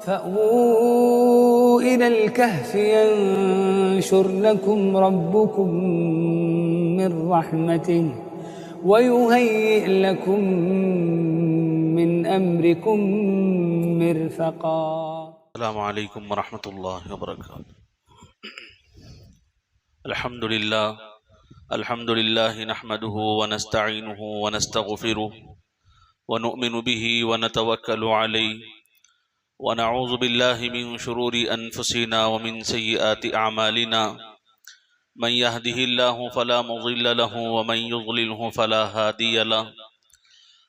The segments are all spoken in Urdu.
فأووا إلى الكهف ينشر لكم ربكم من رحمته ويهيئ لكم من أمركم مرفقا. السلام علیکم ورحمۃ اللہ وبرکاتہ. الحمد للہ نحمده ونستعینه ونستغفره ونؤمن به ونتوکل علیہ ونعوذ باللہ من شرور انفسنا ومن سیئات اعمالنا من يهده الله فلا مضل له ومن يضلله فلا هادی له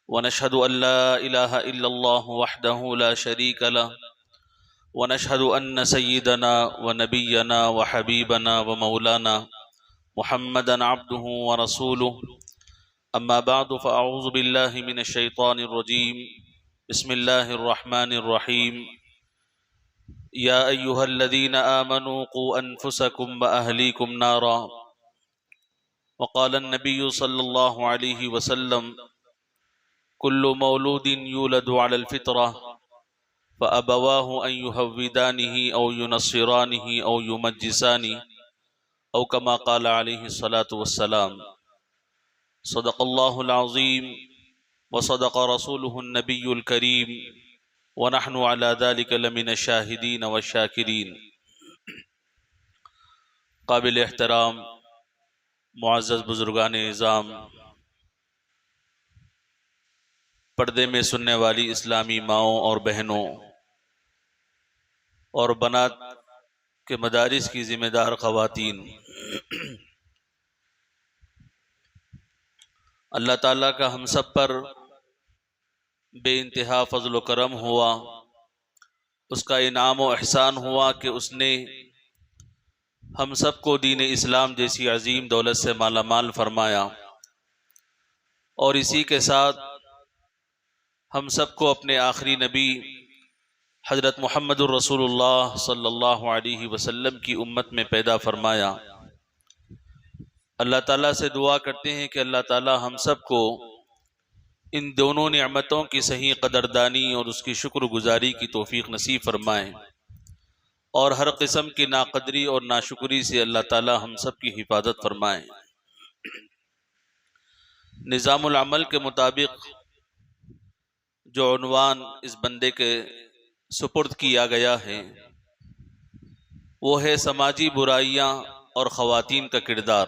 ونشهد ان لا الہ الا اللہ وحدہ لا شریک له ونشهد ان سیدنا ونبینا وحبیبنا ومولانا محمدا عبده ورسوله. اما بعد فاعوذ باللہ من الشیطان الرجیم. بسم اللہ الرحمن الرحیم. یا ایہا الذین آمنوا قوا انفسکم واہلیکم نارا. وقال النبی صلی اللہ علیہ وسلم کل مولود یولد علی الفطرہ فأبواه أن يهودانه أو ينصرانه أو يمجسانه أو كما قال عليه الصلاة والسلام. صدق الله العظيم وصدق رسوله النبي الكريم ونحن على ذلك لمن الشاهدين والشاكرين. قابل احترام معزز بزرگان اعظام، پردے میں سننے والی اسلامی ماؤں اور بہنوں اور بنات کے مدارس کی ذمہ دار خواتین، اللہ تعالیٰ کا ہم سب پر بے انتہا فضل و کرم ہوا. اس کا انعام و احسان ہوا کہ اس نے ہم سب کو دین اسلام جیسی عظیم دولت سے مالا مال فرمایا، اور اسی کے ساتھ ہم سب کو اپنے آخری نبی حضرت محمد الرسول اللہ صلی اللہ علیہ وسلم کی امت میں پیدا فرمایا. اللہ تعالیٰ سے دعا کرتے ہیں کہ اللہ تعالیٰ ہم سب کو ان دونوں نعمتوں کی صحیح قدردانی اور اس کی شکر گزاری کی توفیق نصیب فرمائیں، اور ہر قسم کی ناقدری اور ناشکری سے اللہ تعالیٰ ہم سب کی حفاظت فرمائیں. نظام العمل کے مطابق جو عنوان اس بندے کے سپرد کیا گیا ہے وہ ہے سماجی برائیاں اور خواتین کا کردار.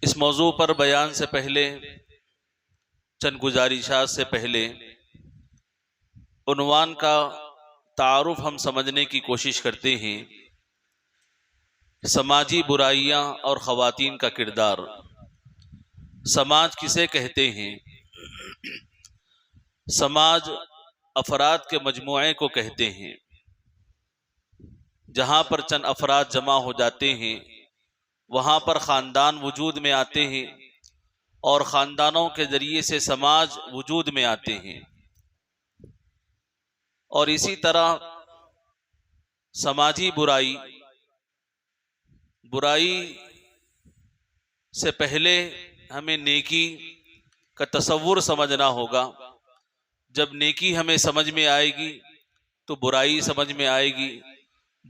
اس موضوع پر بیان سے پہلے چند گزارشات سے پہلے عنوان کا تعارف ہم سمجھنے کی کوشش کرتے ہیں. سماجی برائیاں اور خواتین کا کردار. سماج کسے کہتے ہیں؟ سماج افراد کے مجموعے کو کہتے ہیں. جہاں پر چند افراد جمع ہو جاتے ہیں وہاں پر خاندان وجود میں آتے ہیں، اور خاندانوں کے ذریعے سے سماج وجود میں آتے ہیں. اور اسی طرح سماجی برائی سے پہلے ہمیں نیکی کا تصور سمجھنا ہوگا. جب نیکی ہمیں سمجھ میں آئے گی تو برائی سمجھ میں آئے گی،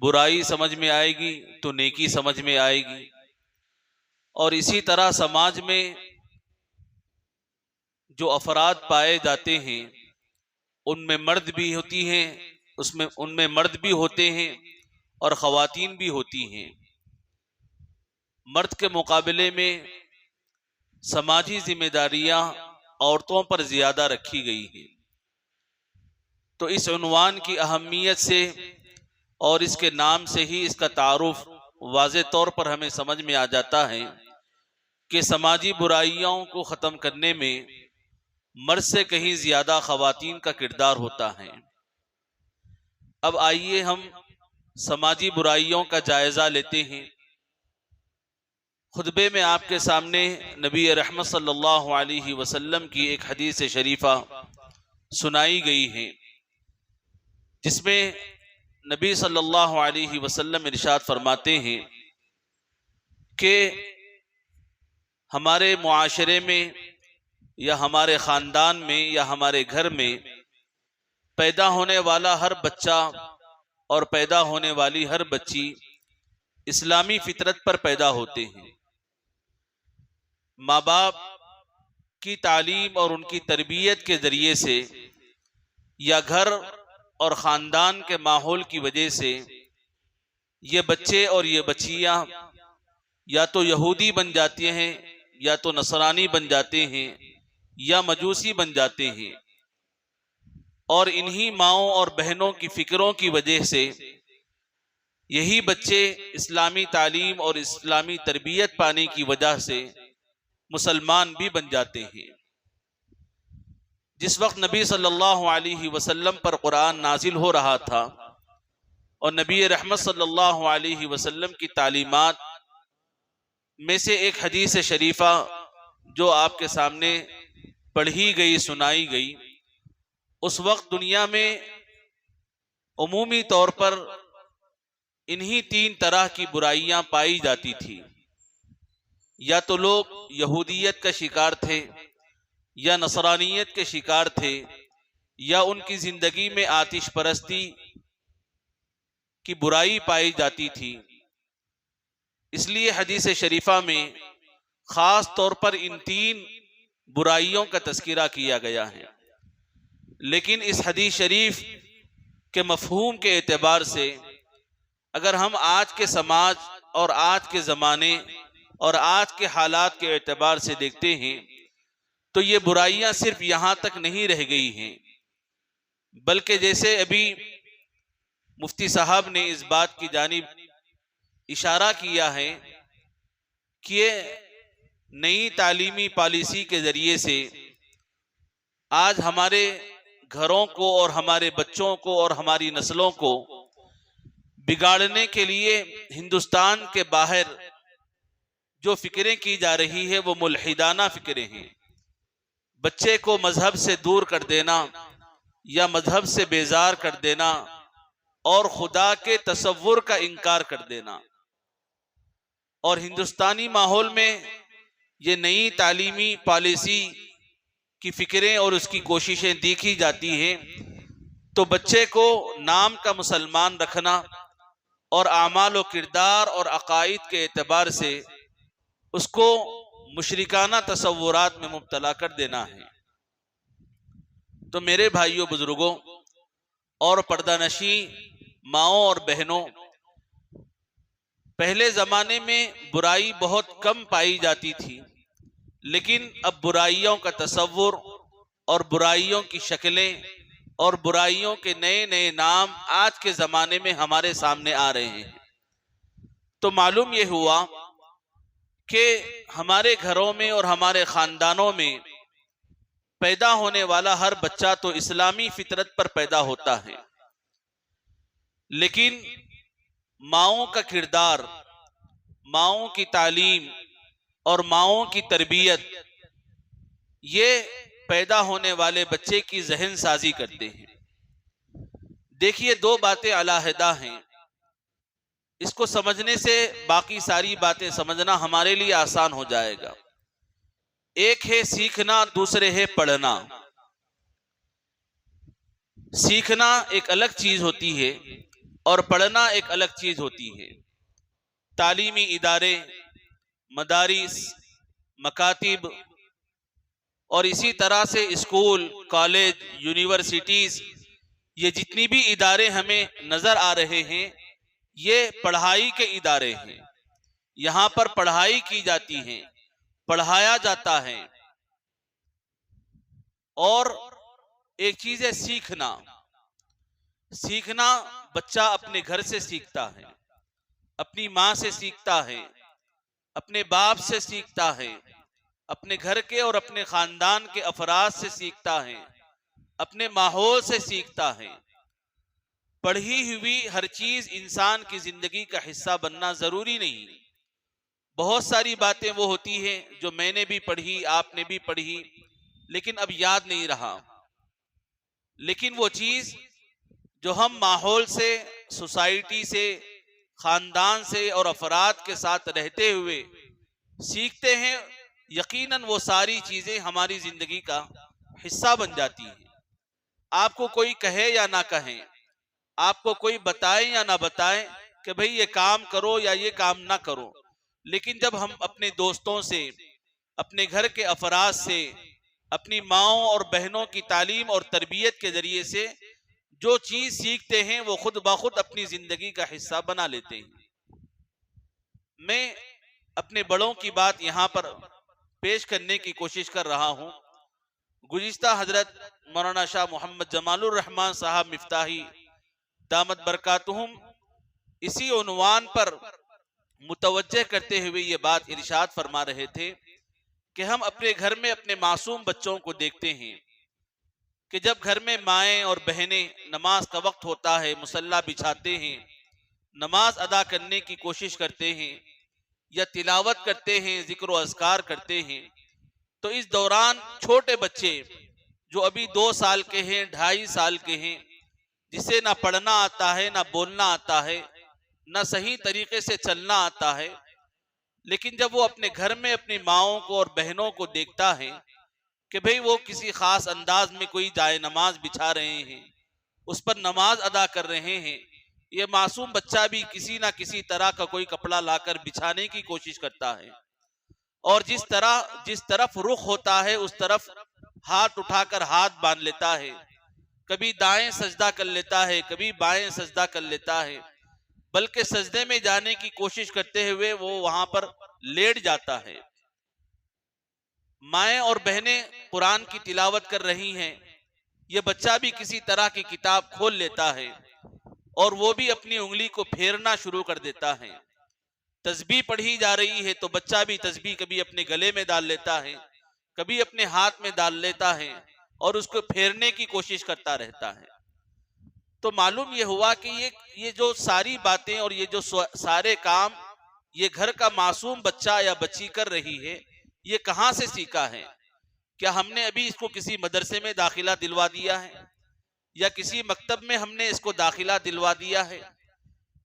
برائی سمجھ میں آئے گی تو نیکی سمجھ میں آئے گی. اور اسی طرح سماج میں جو افراد پائے جاتے ہیں ان میں مرد بھی ہوتی ہیں، ان میں مرد بھی ہوتے ہیں اور خواتین بھی ہوتی ہیں. مرد کے مقابلے میں سماجی ذمہ داریاں عورتوں پر زیادہ رکھی گئی ہیں. تو اس عنوان کی اہمیت سے اور اس کے نام سے ہی اس کا تعارف واضح طور پر ہمیں سمجھ میں آ جاتا ہے کہ سماجی برائیوں کو ختم کرنے میں مرد سے کہیں زیادہ خواتین کا کردار ہوتا ہے. اب آئیے ہم سماجی برائیوں کا جائزہ لیتے ہیں. خطبے میں آپ کے سامنے نبی رحمت صلی اللہ علیہ وسلم کی ایک حدیث شریفہ سنائی گئی ہے، جس میں نبی صلی اللہ علیہ وسلم ارشاد فرماتے ہیں کہ ہمارے معاشرے میں یا ہمارے خاندان میں یا ہمارے گھر میں پیدا ہونے والا ہر بچہ اور پیدا ہونے والی ہر بچی اسلامی فطرت پر پیدا ہوتے ہیں۔ ماں باپ کی تعلیم اور ان کی تربیت کے ذریعے سے یا گھر اور خاندان کے ماحول کی وجہ سے یہ بچے اور یہ بچیاں یا تو یہودی بن جاتے ہیں، یا تو نصرانی بن جاتے ہیں، یا مجوسی بن جاتے ہیں، اور انہی ماؤں اور بہنوں کی فکروں کی وجہ سے یہی بچے اسلامی تعلیم اور اسلامی تربیت پانے کی وجہ سے مسلمان بھی بن جاتے ہیں۔ جس وقت نبی صلی اللہ علیہ وسلم پر قرآن نازل ہو رہا تھا اور نبی رحمت صلی اللہ علیہ وسلم کی تعلیمات میں سے ایک حدیث شریفہ جو آپ کے سامنے پڑھی گئی، سنائی گئی، اس وقت دنیا میں عمومی طور پر انہی تین طرح کی برائیاں پائی جاتی تھی۔ یا تو لوگ یہودیت کا شکار تھے، یا نصرانیت کے شکار تھے، یا ان کی زندگی میں آتش پرستی کی برائی پائی جاتی تھی۔ اس لیے حدیث شریفہ میں خاص طور پر ان تین برائیوں کا تذکرہ کیا گیا ہے۔ لیکن اس حدیث شریف کے مفہوم کے اعتبار سے اگر ہم آج کے سماج اور آج کے زمانے اور آج کے حالات کے اعتبار سے دیکھتے ہیں تو یہ برائیاں صرف یہاں تک نہیں رہ گئی ہیں، بلکہ جیسے ابھی مفتی صاحب نے اس بات کی جانب اشارہ کیا ہے کہ نئی تعلیمی پالیسی کے ذریعے سے آج ہمارے گھروں کو اور ہمارے بچوں کو اور ہماری نسلوں کو بگاڑنے کے لیے ہندوستان کے باہر جو فکریں کی جا رہی ہے وہ ملحدانہ فکریں ہیں۔ بچے کو مذہب سے دور کر دینا یا مذہب سے بیزار کر دینا اور خدا کے تصور کا انکار کر دینا، اور ہندوستانی ماحول میں یہ نئی تعلیمی پالیسی کی فکریں اور اس کی کوششیں دیکھی جاتی ہیں تو بچے کو نام کا مسلمان رکھنا اور اعمال و کردار اور عقائد کے اعتبار سے اس کو مشرکانہ تصورات میں مبتلا کر دینا ہے۔ تو میرے بھائیوں، بزرگوں اور پردہ نشین ماؤں اور بہنوں، پہلے زمانے میں برائی بہت کم پائی جاتی تھی، لیکن اب برائیوں کا تصور اور برائیوں کی شکلیں اور برائیوں کے نئے نئے نام آج کے زمانے میں ہمارے سامنے آ رہے ہیں۔ تو معلوم یہ ہوا کہ ہمارے گھروں میں اور ہمارے خاندانوں میں پیدا ہونے والا ہر بچہ تو اسلامی فطرت پر پیدا ہوتا ہے، لیکن ماؤں کا کردار، ماؤں کی تعلیم اور ماؤں کی تربیت یہ پیدا ہونے والے بچے کی ذہن سازی کرتے ہیں۔ دیکھیے، دو باتیں علیحدہ ہیں، اس کو سمجھنے سے باقی ساری باتیں سمجھنا ہمارے لیے آسان ہو جائے گا۔ ایک ہے سیکھنا، دوسرے ہے پڑھنا۔ سیکھنا ایک الگ چیز ہوتی ہے اور پڑھنا ایک الگ چیز ہوتی ہے۔ تعلیمی ادارے، مدارس، مکاتب اور اسی طرح سے اسکول، کالج، یونیورسٹیز، یہ جتنی بھی ادارے ہمیں نظر آ رہے ہیں یہ پڑھائی کے ادارے ہیں۔ یہاں پر پڑھائی کی جاتی ہے، پڑھایا جاتا ہے۔ اور ایک چیز ہے سیکھنا۔ سیکھنا بچہ اپنے گھر سے سیکھتا ہے، اپنی ماں سے سیکھتا ہے، اپنے باپ سے سیکھتا ہے، اپنے گھر کے اور اپنے خاندان کے افراد سے سیکھتا ہے، اپنے ماحول سے سیکھتا ہے۔ پڑھی ہوئی ہر چیز انسان کی زندگی کا حصہ بننا ضروری نہیں۔ بہت ساری باتیں وہ ہوتی ہیں جو میں نے بھی پڑھی، آپ نے بھی پڑھی، لیکن اب یاد نہیں رہا۔ لیکن وہ چیز جو ہم ماحول سے، سوسائٹی سے، خاندان سے اور افراد کے ساتھ رہتے ہوئے سیکھتے ہیں، یقیناً وہ ساری چیزیں ہماری زندگی کا حصہ بن جاتی ہیں۔ آپ کو کوئی کہے یا نہ کہیں، آپ کو کوئی بتائے یا نہ بتائے کہ بھئی یہ کام کرو یا یہ کام نہ کرو، لیکن جب ہم اپنے دوستوں سے، اپنے گھر کے افراد سے، اپنی ماؤں اور بہنوں کی تعلیم اور تربیت کے ذریعے سے جو چیز سیکھتے ہیں وہ خود بخود اپنی زندگی کا حصہ بنا لیتے ہیں۔ میں اپنے بڑوں کی بات یہاں پر پیش کرنے کی کوشش کر رہا ہوں۔ گزشتہ حضرت مولانا شاہ محمد جمال الرحمن صاحب مفتاحی دامت برکاتہم اسی عنوان پر متوجہ کرتے ہوئے یہ بات ارشاد فرما رہے تھے کہ ہم اپنے گھر میں اپنے معصوم بچوں کو دیکھتے ہیں کہ جب گھر میں مائیں اور بہنیں نماز کا وقت ہوتا ہے مصلی بچھاتے ہیں، نماز ادا کرنے کی کوشش کرتے ہیں یا تلاوت کرتے ہیں، ذکر و اذکار کرتے ہیں، تو اس دوران چھوٹے بچے جو ابھی 2 سال کے ہیں، 2.5 سال کے ہیں، جسے نہ پڑھنا آتا ہے، نہ بولنا آتا ہے، نہ صحیح طریقے سے چلنا آتا ہے، لیکن جب وہ اپنے گھر میں اپنی ماؤں کو اور بہنوں کو دیکھتا ہے کہ بھئی وہ کسی خاص انداز میں کوئی جائے نماز بچھا رہے ہیں، اس پر نماز ادا کر رہے ہیں، یہ معصوم بچہ بھی کسی نہ کسی طرح کا کوئی کپڑا لا کر بچھانے کی کوشش کرتا ہے، اور جس طرف رخ ہوتا ہے اس طرف ہاتھ اٹھا کر ہاتھ باندھ لیتا ہے، کبھی دائیں سجدہ کر لیتا ہے، کبھی بائیں سجدہ کر لیتا ہے، بلکہ سجدے میں جانے کی کوشش کرتے ہوئے وہ وہاں پر لیٹ جاتا ہے۔ مائیں اور بہنیں قرآن کی تلاوت کر رہی ہیں، یہ بچہ بھی کسی طرح کی کتاب کھول لیتا ہے اور وہ بھی اپنی انگلی کو پھیرنا شروع کر دیتا ہے۔ تسبیح پڑھی جا رہی ہے تو بچہ بھی تسبیح کبھی اپنے گلے میں ڈال لیتا ہے، کبھی اپنے ہاتھ میں ڈال لیتا ہے اور اس کو پھیرنے کی کوشش کرتا رہتا ہے۔ تو معلوم یہ ہوا کہ یہ جو ساری باتیں اور یہ جو سارے کام یہ گھر کا معصوم بچہ یا بچی کر رہی ہے، یہ کہاں سے سیکھا ہے؟ کیا ہم نے ابھی اس کو کسی مدرسے میں داخلہ دلوا دیا ہے، یا کسی مکتب میں ہم نے اس کو داخلہ دلوا دیا ہے،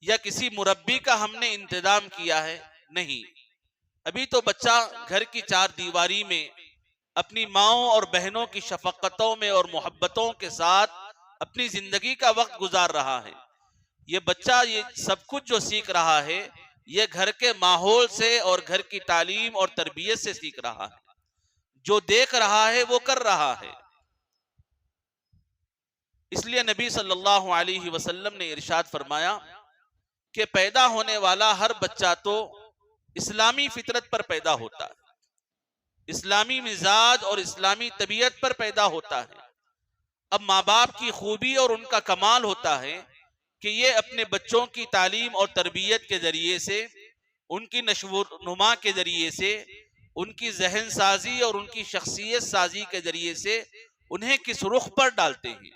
یا کسی مربی کا ہم نے انتظام کیا ہے؟ نہیں، ابھی تو بچہ گھر کی 4 دیواری میں اپنی ماؤں اور بہنوں کی شفقتوں میں اور محبتوں کے ساتھ اپنی زندگی کا وقت گزار رہا ہے۔ یہ بچہ یہ سب کچھ جو سیکھ رہا ہے یہ گھر کے ماحول سے اور گھر کی تعلیم اور تربیت سے سیکھ رہا ہے، جو دیکھ رہا ہے وہ کر رہا ہے۔ اس لیے نبی صلی اللہ علیہ وسلم نے ارشاد فرمایا کہ پیدا ہونے والا ہر بچہ تو اسلامی فطرت پر پیدا ہوتا ہے، اسلامی مزاج اور اسلامی طبیعت پر پیدا ہوتا ہے۔ اب ماں باپ کی خوبی اور ان کا کمال ہوتا ہے کہ یہ اپنے بچوں کی تعلیم اور تربیت کے ذریعے سے، ان کی نشو و نما کے ذریعے سے، ان کی ذہن سازی اور ان کی شخصیت سازی کے ذریعے سے انہیں کس رخ پر ڈالتے ہیں۔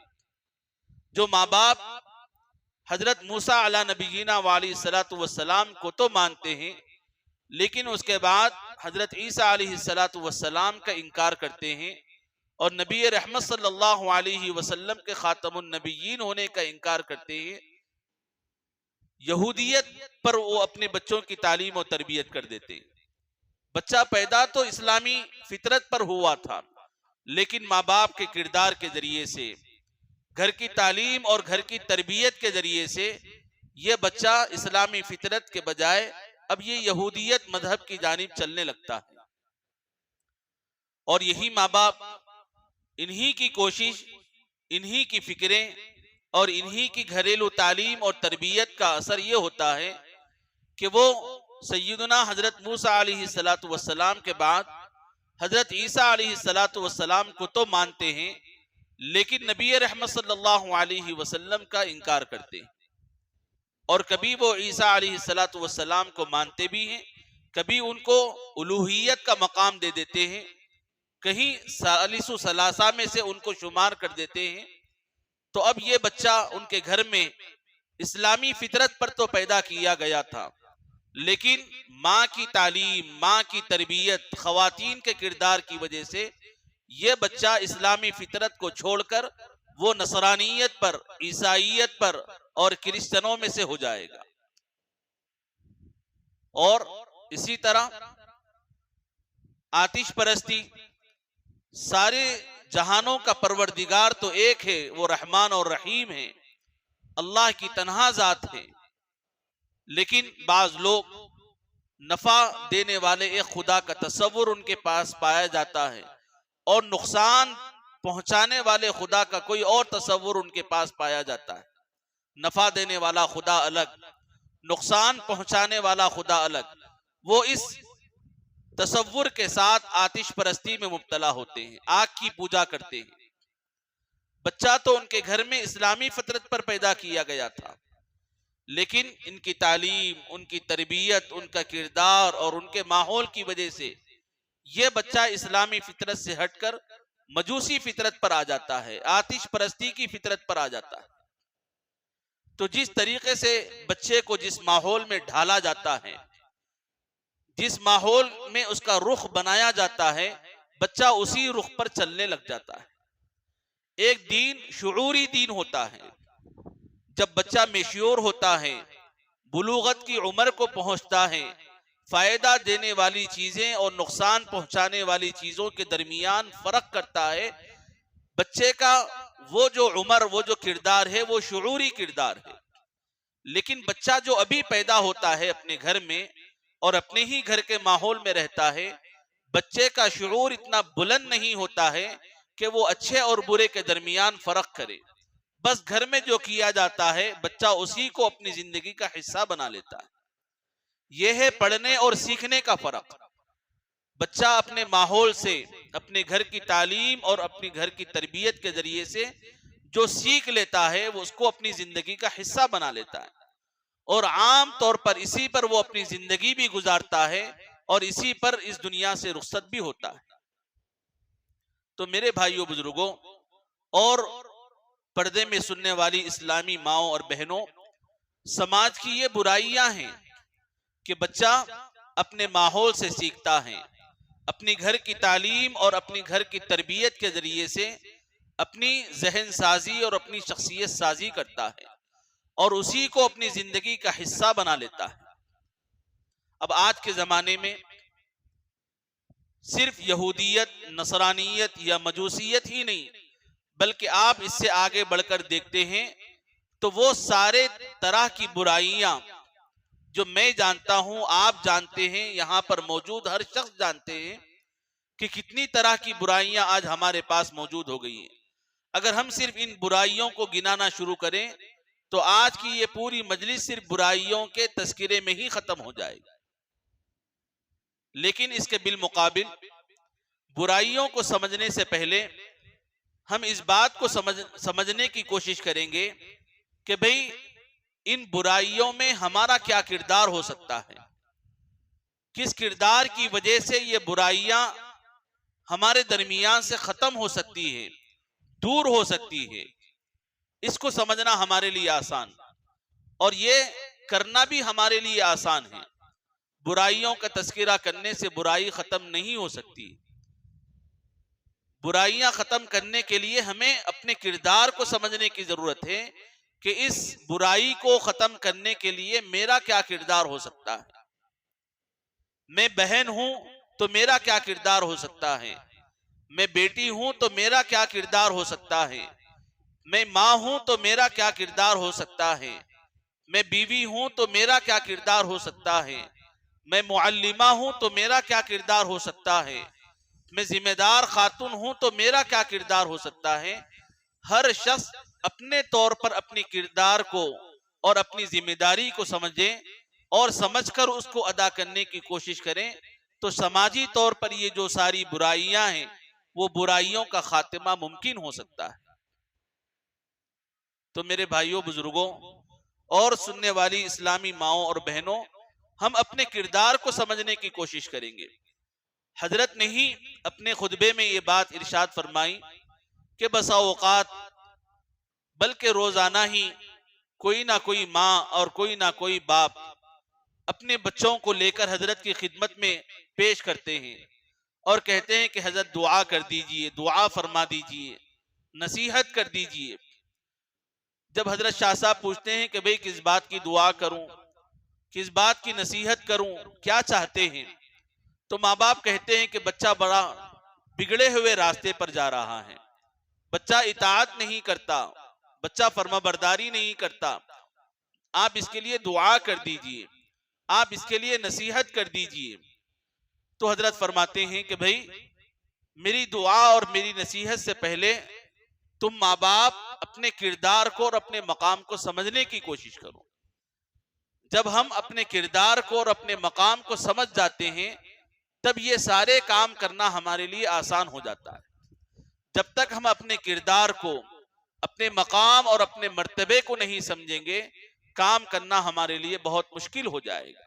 جو ماں باپ حضرت موسیٰ علیہ نبینا علیہ السلام کو تو مانتے ہیں، لیکن اس کے بعد حضرت عیسیٰ علیہ السلام کا انکار کرتے ہیں اور نبی رحمت صلی اللہ علیہ وسلم کے خاتم النبیین ہونے کا انکار کرتے ہیں، یہودیت پر وہ اپنے بچوں کی تعلیم و تربیت کر دیتے ہیں۔ بچہ پیدا تو اسلامی فطرت پر ہوا تھا، لیکن ماں باپ کے کردار کے ذریعے سے، گھر کی تعلیم اور گھر کی تربیت کے ذریعے سے یہ بچہ اسلامی فطرت کے بجائے اب یہ یہودیت مذہب کی جانب چلنے لگتا ہے۔ اور یہی ماں باپ، انہی کی کوشش، انہی کی فکریں اور انہی کی گھریلو تعلیم اور تربیت کا اثر یہ ہوتا ہے کہ وہ سیدنا حضرت موسیٰ علیہ السلام کے بعد حضرت عیسیٰ علیہ السلام کو تو مانتے ہیں، لیکن نبی رحمت صلی اللہ علیہ وسلم کا انکار کرتے ہیں، اور کبھی وہ عیسیٰ علیہ السلام کو مانتے بھی ہیں، کبھی ان کو الوہیت کا مقام دے دیتے ہیں، کہیں ثالث و ثلاثہ میں سے ان کو شمار کر دیتے ہیں۔ تو اب یہ بچہ ان کے گھر میں اسلامی فطرت پر تو پیدا کیا گیا تھا، لیکن ماں کی تعلیم، ماں کی تربیت، خواتین کے کردار کی وجہ سے یہ بچہ اسلامی فطرت کو چھوڑ کر وہ نصرانیت پر، عیسائیت پر اور کرسچنوں میں سے ہو جائے گا۔ اور اسی طرح آتش پرستی، سارے جہانوں کا پروردگار تو ایک ہے، وہ رحمان اور رحیم ہے، اللہ کی تنہا ذات ہے۔ لیکن بعض لوگ نفع دینے والے ایک خدا کا تصور ان کے پاس پایا جاتا ہے، اور نقصان پہنچانے والے خدا کا کوئی اور تصور ان کے پاس پایا جاتا ہے۔ نفع دینے والا خدا الگ، نقصان پہنچانے والا خدا الگ۔ وہ اس تصور کے ساتھ آتش پرستی میں مبتلا ہوتے ہیں، آگ کی پوجا کرتے ہیں۔ بچہ تو ان کے گھر میں اسلامی فطرت پر پیدا کیا گیا تھا، لیکن ان کی تعلیم، ان کی تربیت، ان کا کردار اور ان کے ماحول کی وجہ سے یہ بچہ اسلامی فطرت سے ہٹ کر مجوسی فطرت پر آ جاتا ہے، آتش پرستی کی فطرت پر آ جاتا ہے۔ تو جس طریقے سے بچے کو جس ماحول میں ڈھالا جاتا ہے، جس ماحول میں اس کا رخ بنایا جاتا ہے، بچہ اسی رخ پر چلنے لگ جاتا ہے۔ ایک دین شعوری دین ہوتا ہے۔ جب بچہ میچور ہوتا ہے، بلوغت کی عمر کو پہنچتا ہے، فائدہ دینے والی چیزیں اور نقصان پہنچانے والی چیزوں کے درمیان فرق کرتا ہے، بچے کا وہ جو عمر، وہ جو کردار ہے، وہ شعوری کردار ہے۔ لیکن بچہ جو ابھی پیدا ہوتا ہے اپنے گھر میں اور اپنے ہی گھر کے ماحول میں رہتا ہے، بچے کا شعور اتنا بلند نہیں ہوتا ہے کہ وہ اچھے اور برے کے درمیان فرق کرے۔ بس گھر میں جو کیا جاتا ہے بچہ اسی کو اپنی زندگی کا حصہ بنا لیتا ہے۔ یہ ہے پڑھنے اور سیکھنے کا فرق۔ بچہ اپنے ماحول سے، اپنے گھر کی تعلیم اور اپنی گھر کی تربیت کے ذریعے سے جو سیکھ لیتا ہے وہ اس کو اپنی زندگی کا حصہ بنا لیتا ہے، اور عام طور پر اسی پر وہ اپنی زندگی بھی گزارتا ہے اور اسی پر اس دنیا سے رخصت بھی ہوتا ہے۔ تو میرے بھائیوں بزرگوں اور پردے میں سننے والی اسلامی ماؤں اور بہنوں، سماج کی یہ برائیاں ہیں کہ بچہ اپنے ماحول سے سیکھتا ہے، اپنی گھر کی تعلیم اور اپنی گھر کی تربیت کے ذریعے سے اپنی ذہن سازی اور اپنی شخصیت سازی کرتا ہے اور اسی کو اپنی زندگی کا حصہ بنا لیتا ہے۔ اب آج کے زمانے میں صرف یہودیت، نصرانیت یا مجوسیت ہی نہیں، بلکہ آپ اس سے آگے بڑھ کر دیکھتے ہیں تو وہ سارے طرح کی برائیاں جو میں جانتا ہوں، آپ جانتے ہیں، یہاں پر موجود ہر شخص جانتے ہیں کہ کتنی طرح کی برائیاں آج ہمارے پاس موجود ہو گئی ہیں۔ اگر ہم صرف ان برائیوں کو گنانا شروع کریں تو آج کی یہ پوری مجلس صرف برائیوں کے تذکرے میں ہی ختم ہو جائے گی۔ لیکن اس کے بالمقابل برائیوں کو سمجھنے سے پہلے ہم اس بات کو سمجھنے کی کوشش کریں گے کہ بھئی ان برائیوں میں ہمارا کیا کردار ہو سکتا ہے، کس کردار کی وجہ سے یہ برائیاں ہمارے درمیان سے ختم ہو سکتی ہے، دور ہو سکتی ہے۔ اس کو سمجھنا ہمارے لیے آسان، اور یہ کرنا بھی ہمارے لیے آسان ہے۔ برائیوں کا تذکرہ کرنے سے برائی ختم نہیں ہو سکتی۔ برائیاں ختم کرنے کے لیے ہمیں اپنے کردار کو سمجھنے کی ضرورت ہے کہ اس برائی کو ختم کرنے کے لیے میرا کیا کردار ہو سکتا ہے۔ میں بہن ہوں تو میرا کیا کردار ہو سکتا ہے، میں بیٹی ہوں تو میرا کیا کردار ہو سکتا ہے، میں ماں ہوں تو میرا کیا کردار ہو سکتا ہے، میں بیوی ہوں تو میرا کیا کردار ہو سکتا ہے، میں معلمہ ہوں تو میرا کیا کردار ہو سکتا ہے، میں ذمہ دار خاتون ہوں تو میرا کیا کردار ہو سکتا ہے۔ ہر شخص اپنے طور پر اپنی کردار کو اور اپنی ذمہ داری کو سمجھیں اور سمجھ کر اس کو ادا کرنے کی کوشش کریں، تو سماجی طور پر یہ جو ساری برائیاں ہیں وہ برائیوں کا خاتمہ ممکن ہو سکتا ہے۔ تو میرے بھائیوں بزرگوں اور سننے والی اسلامی ماؤں اور بہنوں، ہم اپنے کردار کو سمجھنے کی کوشش کریں گے۔ حضرت نے ہی اپنے خطبے میں یہ بات ارشاد فرمائی کہ بسا اوقات بلکہ روزانہ ہی کوئی نہ کوئی ماں اور کوئی نہ کوئی باپ اپنے بچوں کو لے کر حضرت کی خدمت میں پیش کرتے ہیں اور کہتے ہیں کہ حضرت دعا کر دیجئے، دعا فرما دیجئے، نصیحت کر دیجئے۔ جب حضرت شاہ صاحب پوچھتے ہیں کہ بھئی کس بات کی دعا کروں، کس بات کی نصیحت کروں، کیا چاہتے ہیں، تو ماں باپ کہتے ہیں کہ بچہ بڑا بگڑے ہوئے راستے پر جا رہا ہے، بچہ اطاعت نہیں کرتا، بچہ فرما برداری نہیں کرتا، آپ اس کے لیے دعا کر دیجئے، آپ اس کے لیے نصیحت کر دیجئے۔ تو حضرت فرماتے ہیں کہ بھائی میری دعا اور میری نصیحت سے پہلے تم ماں باپ اپنے کردار کو اور اپنے مقام کو سمجھنے کی کوشش کرو۔ جب ہم اپنے کردار کو اور اپنے مقام کو سمجھ جاتے ہیں تب یہ سارے کام کرنا ہمارے لیے آسان ہو جاتا ہے۔ جب تک ہم اپنے کردار کو، اپنے مقام اور اپنے مرتبے کو نہیں سمجھیں گے، کام کرنا ہمارے لیے بہت مشکل ہو جائے گا۔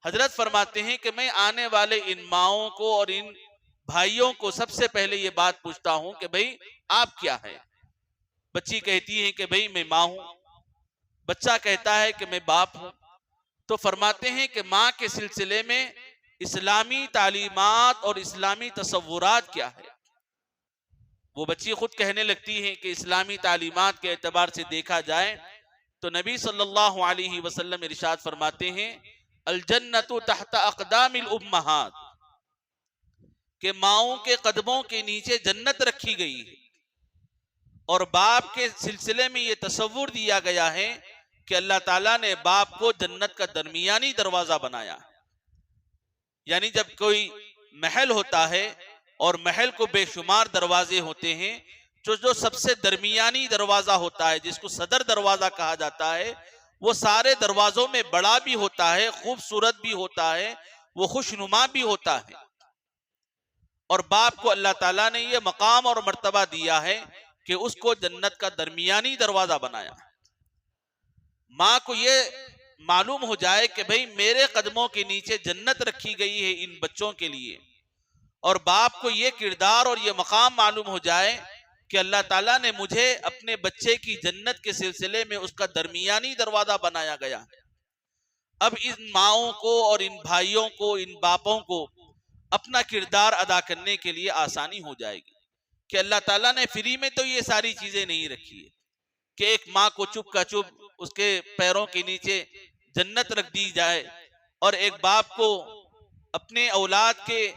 حضرت فرماتے ہیں کہ میں آنے والے ان ماؤں کو اور ان بھائیوں کو سب سے پہلے یہ بات پوچھتا ہوں کہ بھئی آپ کیا ہے؟ بچی کہتی ہے کہ بھئی میں ماں ہوں، بچہ کہتا ہے کہ میں باپ ہوں۔ تو فرماتے ہیں کہ ماں کے سلسلے میں اسلامی تعلیمات اور اسلامی تصورات کیا ہے؟ وہ بچی خود کہنے لگتی ہے کہ اسلامی تعلیمات کے اعتبار سے دیکھا جائے تو نبی صلی اللہ علیہ وسلم ارشاد فرماتے ہیں الجنت تحت اقدام الامہات، کہ ماؤں کے قدموں کے نیچے جنت رکھی گئی ہے، اور باپ کے سلسلے میں یہ تصور دیا گیا ہے کہ اللہ تعالیٰ نے باپ کو جنت کا درمیانی دروازہ بنایا ہے۔ یعنی جب کوئی محل ہوتا ہے اور محل کو بے شمار دروازے ہوتے ہیں، جو سب سے درمیانی دروازہ ہوتا ہے جس کو صدر دروازہ کہا جاتا ہے، وہ سارے دروازوں میں بڑا بھی ہوتا ہے، خوبصورت بھی ہوتا ہے، وہ خوشنما بھی ہوتا ہے۔ اور باپ کو اللہ تعالیٰ نے یہ مقام اور مرتبہ دیا ہے کہ اس کو جنت کا درمیانی دروازہ بنایا ہے۔ ماں کو یہ معلوم ہو جائے کہ بھئی میرے قدموں کے نیچے جنت رکھی گئی ہے ان بچوں کے لیے، اور باپ کو یہ کردار اور یہ مقام معلوم ہو جائے کہ اللہ تعالیٰ نے مجھے اپنے بچے کی جنت کے سلسلے میں اس کا درمیانی دروازہ بنایا گیا ہے۔ اب ان ماؤں کو اور ان بھائیوں کو، ان باپوں کو اپنا کردار ادا کرنے کے لیے آسانی ہو جائے گی کہ اللہ تعالیٰ نے فری میں تو یہ ساری چیزیں نہیں رکھی ہے کہ ایک ماں کو چپ کا چپ اس کے پیروں کے نیچے جنت رکھ دی جائے، اور ایک باپ کو اپنے اولاد کے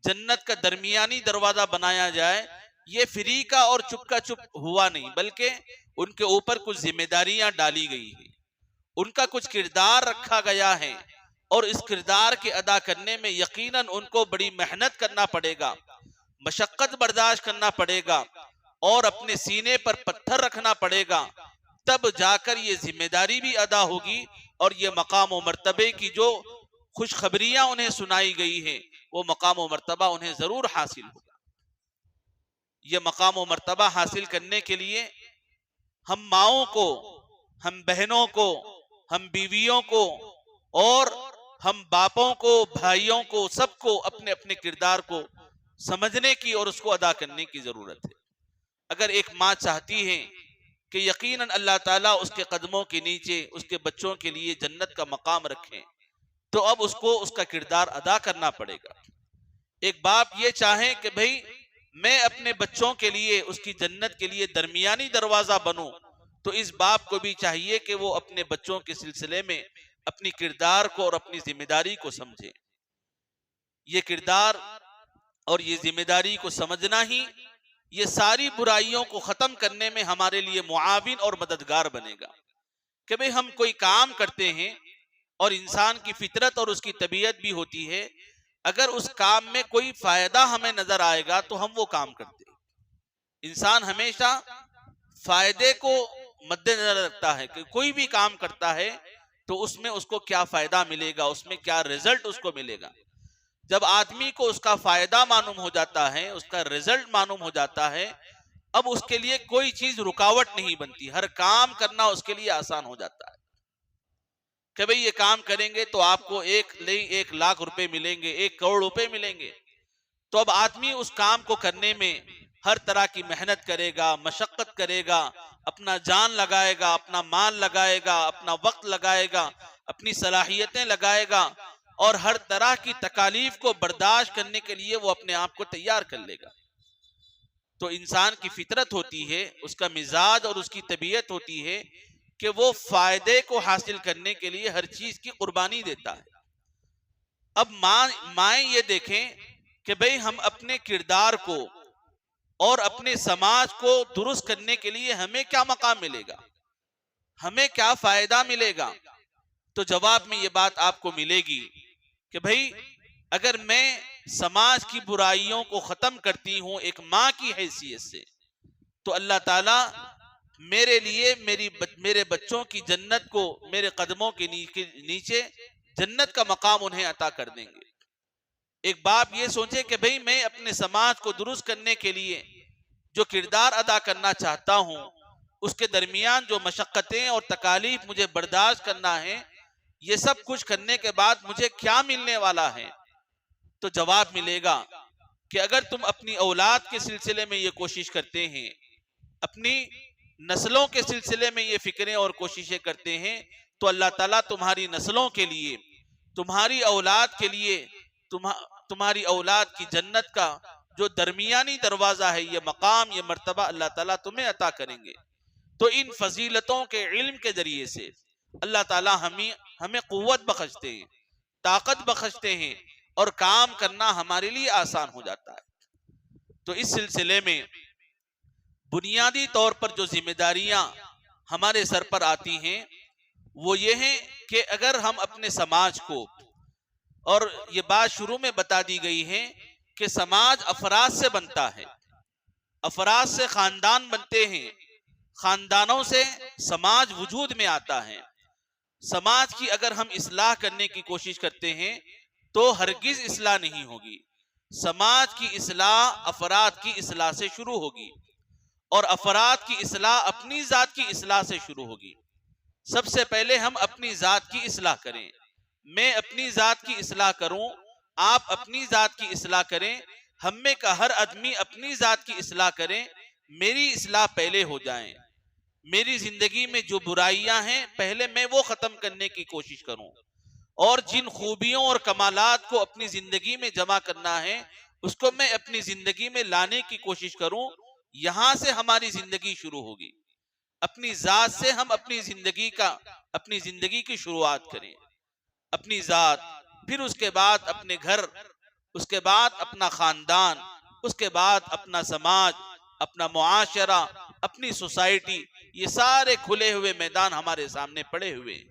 جنت کا درمیانی دروازہ بنایا جائے۔ یہ فری کا اور چپ کا چپ ہوا نہیں، بلکہ ان کے اوپر کچھ ذمہ داریاں ڈالی گئی ہیں، ان کا کچھ کردار رکھا گیا ہے، اور اس کردار کے ادا کرنے میں یقیناً ان کو بڑی محنت کرنا پڑے گا، مشقت برداشت کرنا پڑے گا، اور اپنے سینے پر پتھر رکھنا پڑے گا، تب جا کر یہ ذمہ داری بھی ادا ہوگی، اور یہ مقام و مرتبے کی جو خوشخبریاں انہیں سنائی گئی ہیں وہ مقام و مرتبہ انہیں ضرور حاصل ہوگا۔ یہ مقام و مرتبہ حاصل کرنے کے لیے ہم ماؤں کو، ہم بہنوں کو، ہم بیویوں کو، اور ہم باپوں کو، بھائیوں کو، سب کو اپنے اپنے کردار کو سمجھنے کی اور اس کو ادا کرنے کی ضرورت ہے۔ اگر ایک ماں چاہتی ہے کہ یقیناً اللہ تعالیٰ اس کے قدموں کے نیچے اس کے بچوں کے لیے جنت کا مقام رکھیں، تو اب اس کو اس کا کردار ادا کرنا پڑے گا۔ ایک باپ یہ چاہے کہ بھئی میں اپنے بچوں کے لیے، اس کی جنت کے لیے درمیانی دروازہ بنوں، تو اس باپ کو بھی چاہیے کہ وہ اپنے بچوں کے سلسلے میں اپنی کردار کو اور اپنی ذمہ داری کو سمجھے۔ یہ کردار اور یہ ذمہ داری کو سمجھنا ہی یہ ساری برائیوں کو ختم کرنے میں ہمارے لیے معاون اور مددگار بنے گا۔ کہ بھئی ہم کوئی کام کرتے ہیں اور انسان کی فطرت اور اس کی طبیعت بھی ہوتی ہے، اگر اس کام میں کوئی فائدہ ہمیں نظر آئے گا تو ہم وہ کام کرتے ہیں۔ انسان ہمیشہ فائدے کو مد نظر رکھتا ہے کہ کوئی بھی کام کرتا ہے تو اس میں اس کو کیا فائدہ ملے گا، اس میں کیا رزلٹ اس کو ملے گا۔ جب آدمی کو اس کا فائدہ معلوم ہو جاتا ہے، اس کا رزلٹ معلوم ہو جاتا ہے، اب اس کے لیے کوئی چیز رکاوٹ نہیں بنتی، ہر کام کرنا اس کے لیے آسان ہو جاتا ہے کہ بھئی یہ کام کریں گے تو آپ کو 1 لاکھ روپے ملیں گے، 1 کروڑ روپے ملیں گے۔ تو اب آدمی اس کام کو کرنے میں ہر طرح کی محنت کرے گا، مشقت کرے گا، اپنا جان لگائے گا، اپنا مال لگائے گا، اپنا وقت لگائے گا، اپنی صلاحیتیں لگائے گا، اور ہر طرح کی تکالیف کو برداشت کرنے کے لیے وہ اپنے آپ کو تیار کر لے گا۔ تو انسان کی فطرت ہوتی ہے، اس کا مزاج اور اس کی طبیعت ہوتی ہے کہ وہ فائدے کو حاصل کرنے کے لیے ہر چیز کی قربانی دیتا ہے۔ اب مائیں یہ دیکھیں کہ بھئی ہم اپنے کردار کو اور اپنے سماج کو درست کرنے کے لیے ہمیں کیا مقام ملے گا، ہمیں کیا فائدہ ملے گا؟ تو جواب میں یہ بات آپ کو ملے گی کہ بھئی اگر میں سماج کی برائیوں کو ختم کرتی ہوں ایک ماں کی حیثیت سے، تو اللہ تعالیٰ میرے لیے میرے بچوں کی جنت کو میرے قدموں کے نیچے جنت کا مقام انہیں عطا کر دیں گے۔ ایک باپ یہ سوچے کہ بھئی میں اپنے سماج کو درست کرنے کے لیے جو کردار ادا کرنا چاہتا ہوں، اس کے درمیان جو مشقتیں اور تکالیف مجھے برداشت کرنا ہے، یہ سب کچھ کرنے کے بعد مجھے کیا ملنے والا ہے؟ تو جواب ملے گا کہ اگر تم اپنی اولاد کے سلسلے میں یہ کوشش کرتے ہیں، اپنی نسلوں کے سلسلے میں یہ فکریں اور کوششیں کرتے ہیں، تو اللہ تعالیٰ تمہاری نسلوں کے لیے، تمہاری اولاد کے لیے، تمہاری اولاد کی جنت کا جو درمیانی دروازہ ہے، یہ مقام، یہ مرتبہ اللہ تعالیٰ تمہیں عطا کریں گے۔ تو ان فضیلتوں کے علم کے ذریعے سے اللہ تعالیٰ ہمیں قوت بخشتے ہیں، طاقت بخشتے ہیں، اور کام کرنا ہمارے لیے آسان ہو جاتا ہے۔ تو اس سلسلے میں بنیادی طور پر جو ذمہ داریاں ہمارے سر پر آتی ہیں وہ یہ ہیں کہ اگر ہم اپنے سماج کو، اور یہ بات شروع میں بتا دی گئی ہے کہ سماج افراد سے بنتا ہے، افراد سے خاندان بنتے ہیں، خاندانوں سے سماج وجود میں آتا ہے۔ سماج کی اگر ہم اصلاح کرنے کی کوشش کرتے ہیں تو ہرگز اصلاح نہیں ہوگی۔ سماج کی اصلاح افراد کی اصلاح سے شروع ہوگی، اور افراد کی اصلاح اپنی ذات کی اصلاح سے شروع ہوگی۔ سب سے پہلے ہم اپنی ذات کی اصلاح کریں، میں اپنی ذات کی اصلاح کروں، آپ اپنی ذات کی اصلاح کریں، ہم میں کا ہر آدمی اپنی ذات کی اصلاح کریں، میری اصلاح پہلے ہو جائیں، میری زندگی میں جو برائیاں ہیں پہلے میں وہ ختم کرنے کی کوشش کروں، اور جن خوبیوں اور کمالات کو اپنی زندگی میں جمع کرنا ہے اس کو میں اپنی زندگی میں لانے کی کوشش کروں۔ یہاں سے ہماری زندگی شروع ہوگی، اپنی ذات سے ہم اپنی زندگی کی شروعات کریں، اپنی ذات، پھر اس کے بعد اپنے گھر، اس کے بعد اپنا خاندان، اس کے بعد اپنا سماج، اپنا معاشرہ، اپنی سوسائٹی، یہ سارے کھلے ہوئے میدان ہمارے سامنے پڑے ہوئے ہیں،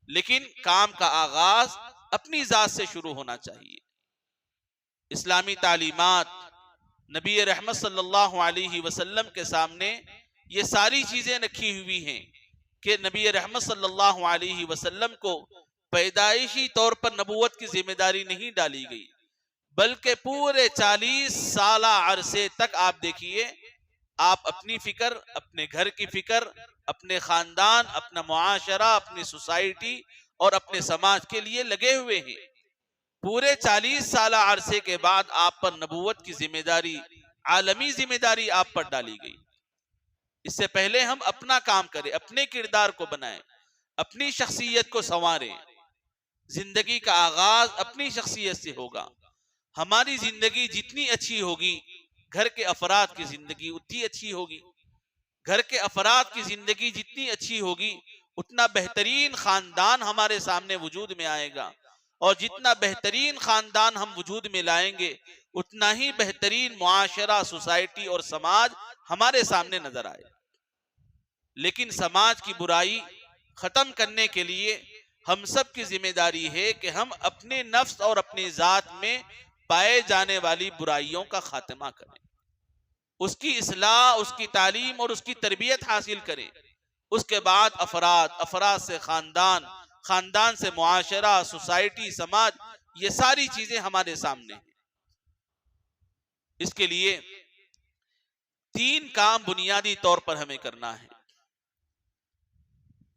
لیکن کام کا آغاز اپنی ذات سے شروع ہونا چاہیے۔ اسلامی تعلیمات، نبی رحمت صلی اللہ علیہ وسلم کے سامنے یہ ساری چیزیں رکھی ہوئی ہیں کہ نبی رحمت صلی اللہ علیہ وسلم کو پیدائشی طور پر نبوت کی ذمہ داری نہیں ڈالی گئی، بلکہ پورے 40 سالہ عرصے تک آپ دیکھیے، آپ اپنی فکر، اپنے گھر کی فکر، اپنے خاندان، اپنا معاشرہ، اپنی سوسائٹی اور اپنے سماج کے لیے لگے ہوئے ہیں۔ پورے 40 سالہ عرصے کے بعد آپ پر نبوت کی ذمہ داری، عالمی ذمہ داری آپ پر ڈالی گئی۔ اس سے پہلے ہم اپنا کام کریں، اپنے کردار کو بنائیں، اپنی شخصیت کو سنواریں۔ زندگی کا آغاز اپنی شخصیت سے ہوگا۔ ہماری زندگی جتنی اچھی ہوگی، گھر کے افراد کی زندگی اتنی اچھی ہوگی۔ گھر کے افراد کی زندگی جتنی اچھی ہوگی، اتنا بہترین خاندان ہمارے سامنے وجود میں آئے گا، اور جتنا بہترین خاندان ہم وجود میں لائیں گے اتنا ہی بہترین معاشرہ، سوسائٹی اور سماج ہمارے سامنے نظر آئے۔ لیکن سماج کی برائی ختم کرنے کے لیے ہم سب کی ذمہ داری ہے کہ ہم اپنے نفس اور اپنی ذات میں پائے جانے والی برائیوں کا خاتمہ کریں، اس کی اصلاح، اس کی تعلیم اور اس کی تربیت حاصل کریں۔ اس کے بعد افراد سے خاندان، خاندان سے معاشرہ، سوسائٹی، سماج، یہ ساری چیزیں ہمارے سامنے ہیں۔ اس کے لیے 3 کام بنیادی طور پر ہمیں کرنا ہے۔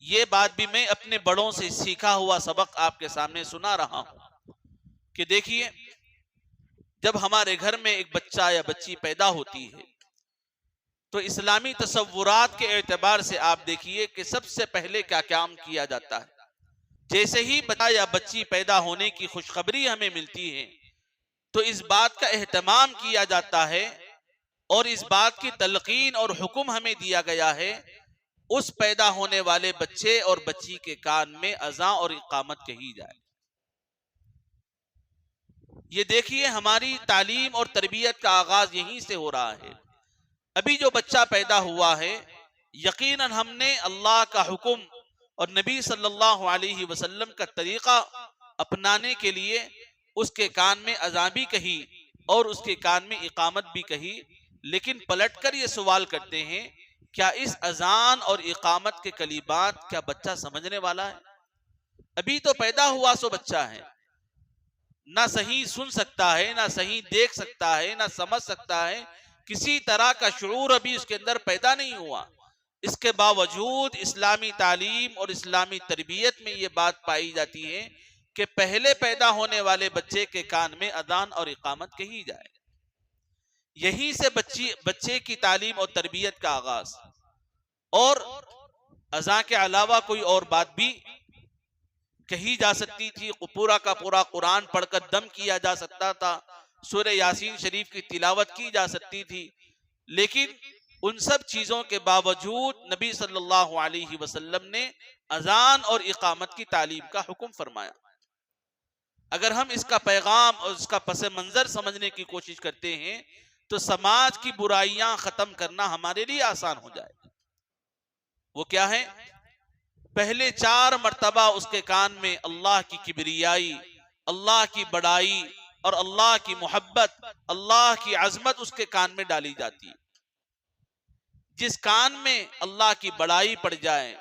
یہ بات بھی میں اپنے بڑوں سے سیکھا ہوا سبق آپ کے سامنے سنا رہا ہوں کہ دیکھیے، جب ہمارے گھر میں ایک بچہ یا بچی پیدا ہوتی ہے تو اسلامی تصورات کے اعتبار سے آپ دیکھیے کہ سب سے پہلے کیا کام کیا جاتا ہے۔ جیسے ہی بچہ یا بچی پیدا ہونے کی خوشخبری ہمیں ملتی ہے تو اس بات کا اہتمام کیا جاتا ہے، اور اس بات کی تلقین اور حکم ہمیں دیا گیا ہے اس پیدا ہونے والے بچے اور بچی کے کان میں اذان اور اقامت کہی جائے۔ یہ دیکھیے ہماری تعلیم اور تربیت کا آغاز یہیں سے ہو رہا ہے۔ ابھی جو بچہ پیدا ہوا ہے، یقیناً ہم نے اللہ کا حکم اور نبی صلی اللہ علیہ وسلم کا طریقہ اپنانے کے لیے اس کے کان میں اذان بھی کہی اور اس کے کان میں اقامت بھی کہی، لیکن پلٹ کر یہ سوال کرتے ہیں کیا اس اذان اور اقامت کے کلمات کیا بچہ سمجھنے والا ہے؟ ابھی تو پیدا ہوا سو بچہ ہے، نہ صحیح سن سکتا ہے، نہ صحیح دیکھ سکتا ہے، نہ سمجھ سکتا ہے، کسی طرح کا شعور ابھی اس کے اندر پیدا نہیں ہوا۔ اس کے باوجود اسلامی تعلیم اور اسلامی تربیت میں یہ بات پائی جاتی ہے کہ پہلے پیدا ہونے والے بچے کے کان میں اذان اور اقامت کہی جائے۔ یہیں سے بچے کی تعلیم اور تربیت کا آغاز۔ اور اذان کے علاوہ کوئی اور بات بھی کہی جا سکتی تھی، پورا کا پورا قرآن پڑھ کر دم کیا جا سکتا تھا، سورہ یاسین شریف کی تلاوت کی جا سکتی تھی، لیکن ان سب چیزوں کے باوجود نبی صلی اللہ علیہ وسلم نے اذان اور اقامت کی تعلیم کا حکم فرمایا۔ اگر ہم اس کا پیغام اور اس کا پس منظر سمجھنے کی کوشش کرتے ہیں تو سماج کی برائیاں ختم کرنا ہمارے لیے آسان ہو جائے۔ وہ کیا ہے؟ پہلے 4 مرتبہ اس کے کان میں اللہ کی کبریائی، اللہ کی بڑائی اور اللہ کی محبت، اللہ کی عظمت اس کے کان میں ڈالی جاتی ہے۔ جس کان میں اللہ کی بڑائی پڑ جائے،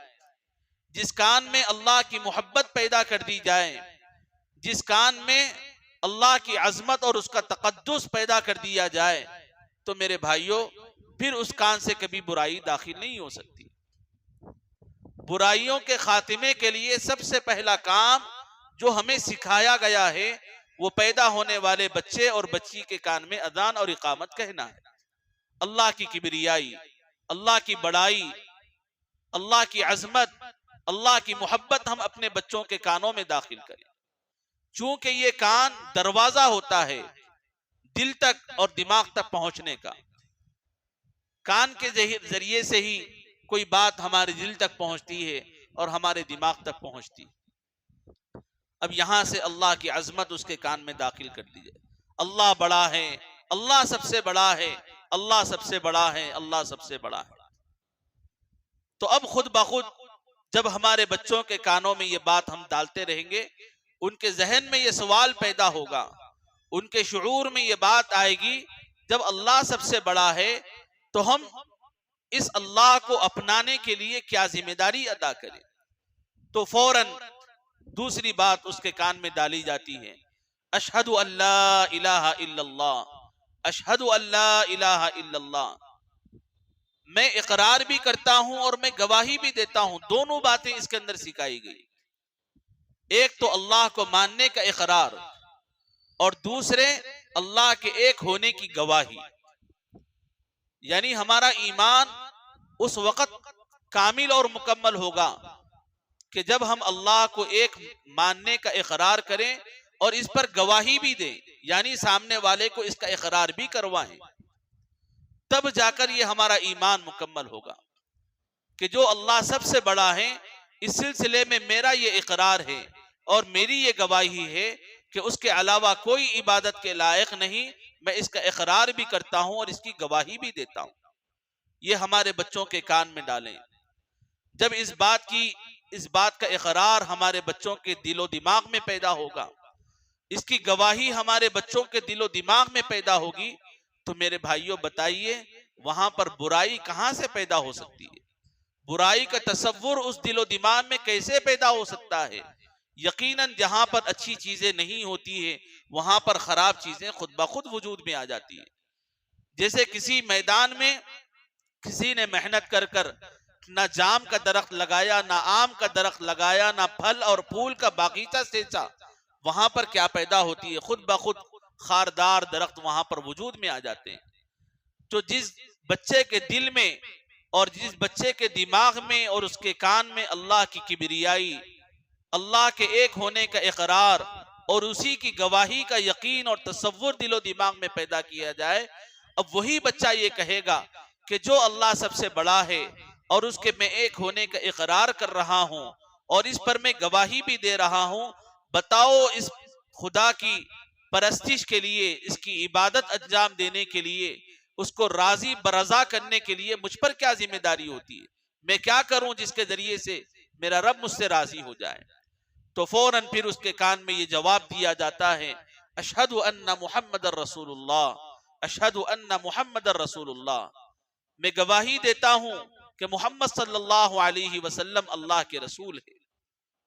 جس کان میں اللہ کی محبت پیدا کر دی جائے، جس کان میں اللہ کی عظمت اور اس کا تقدس پیدا کر دیا جائے، تو میرے بھائیوں پھر اس کان سے کبھی برائی داخل نہیں ہو سکتی۔ برائیوں کے خاتمے کے لیے سب سے پہلا کام جو ہمیں سکھایا گیا ہے وہ پیدا ہونے والے بچے اور بچی کے کان میں اذان اور اقامت کہنا ہے۔ اللہ کی کبریائی، اللہ کی بڑائی، اللہ کی عظمت، اللہ کی محبت ہم اپنے بچوں کے کانوں میں داخل کریں، چونکہ یہ کان دروازہ ہوتا ہے دل تک اور دماغ تک پہنچنے کا۔ کان کے ذریعے سے ہی کوئی بات ہمارے دل تک پہنچتی ہے اور ہمارے دماغ تک پہنچتی ہے۔ اب یہاں سے اللہ کی عظمت اس کے کان میں داخل کر دی جائے، اللہ بڑا ہے، اللہ سب سے بڑا ہے، اللہ سب سے بڑا ہے، اللہ سب سے بڑا ہے۔ تو اب خود بخود جب ہمارے بچوں کے کانوں میں یہ بات ہم ڈالتے رہیں گے، ان کے ذہن میں یہ سوال پیدا ہوگا، ان کے شعور میں یہ بات آئے گی جب اللہ سب سے بڑا ہے تو ہم اس اللہ کو اپنانے کے لیے کیا ذمہ داری ادا کریں۔ تو فوراً دوسری بات اس کے کان میں ڈالی جاتی ہے، اشہد ان لا الہ الا اللہ، اشہد ان لا الہ الا اللہ۔ میں اقرار بھی کرتا ہوں اور میں گواہی بھی دیتا ہوں، دونوں باتیں اس کے اندر سکھائی گئی۔ ایک تو اللہ کو ماننے کا اقرار اور دوسرے اللہ کے ایک ہونے کی گواہی۔ یعنی ہمارا ایمان اس وقت کامل اور مکمل ہوگا کہ جب ہم اللہ کو ایک ماننے کا اقرار کریں اور اس پر گواہی بھی دیں، یعنی سامنے والے کو اس کا اقرار بھی کروائیں، تب جا کر یہ ہمارا ایمان مکمل ہوگا کہ جو اللہ سب سے بڑا ہے، اس سلسلے میں میرا یہ اقرار ہے اور میری یہ گواہی ہے کہ اس کے علاوہ کوئی عبادت کے لائق نہیں، میں اس کا اقرار بھی کرتا ہوں اور اس کی گواہی بھی دیتا ہوں۔ یہ ہمارے بچوں کے کان میں ڈالیں۔ جب اس بات کا اقرار ہمارے بچوں کے دل و دماغ میں پیدا ہوگا، اس کی گواہی ہمارے بچوں کے دل و دماغ میں پیدا ہوگی، تو میرے بھائیوں بتائیے وہاں پر برائی کہاں سے پیدا ہو سکتی ہے؟ برائی کا تصور اس دل و دماغ میں کیسے پیدا ہو سکتا ہے؟ یقیناً جہاں پر اچھی چیزیں نہیں ہوتی ہیں وہاں پر خراب چیزیں خود بخود وجود میں آ جاتی ہیں۔ جیسے کسی میدان میں کسی نے محنت کر کر نہ جام کا درخت لگایا، نہ آم کا درخت لگایا، نہ پھل اور پھول کا باغیچہ سینچا، وہاں پر کیا پیدا ہوتی ہے؟ خود بخود خاردار درخت وہاں پر وجود میں آ جاتے ہیں۔ تو جس بچے کے دل میں اور جس بچے کے دماغ میں اور اس کے کان میں اللہ کی کبریائی، اللہ کے ایک ہونے کا اقرار اور اسی کی گواہی کا یقین اور تصور دل و دماغ میں پیدا کیا جائے، اب وہی بچہ یہ کہے گا کہ جو اللہ سب سے بڑا ہے اور اس کے میں ایک ہونے کا اقرار کر رہا ہوں اور اس پر میں گواہی بھی دے رہا ہوں، بتاؤ اس خدا کی پرستش کے لیے، اس کی عبادت انجام دینے کے لیے، اس کو راضی برضا کرنے کے لیے مجھ پر کیا ذمہ داری ہوتی ہے؟ میں کیا کروں جس کے ذریعے سے میرا رب مجھ سے راضی ہو جائے؟ تو فوراً پھر اس کے کان میں یہ جواب دیا جاتا ہے، اشہد ان محمد الرسول اللہ، اشہد ان محمد الرسول اللہ، میں گواہی دیتا ہوں کہ محمد صلی اللہ علیہ وسلم اللہ کے رسول ہے۔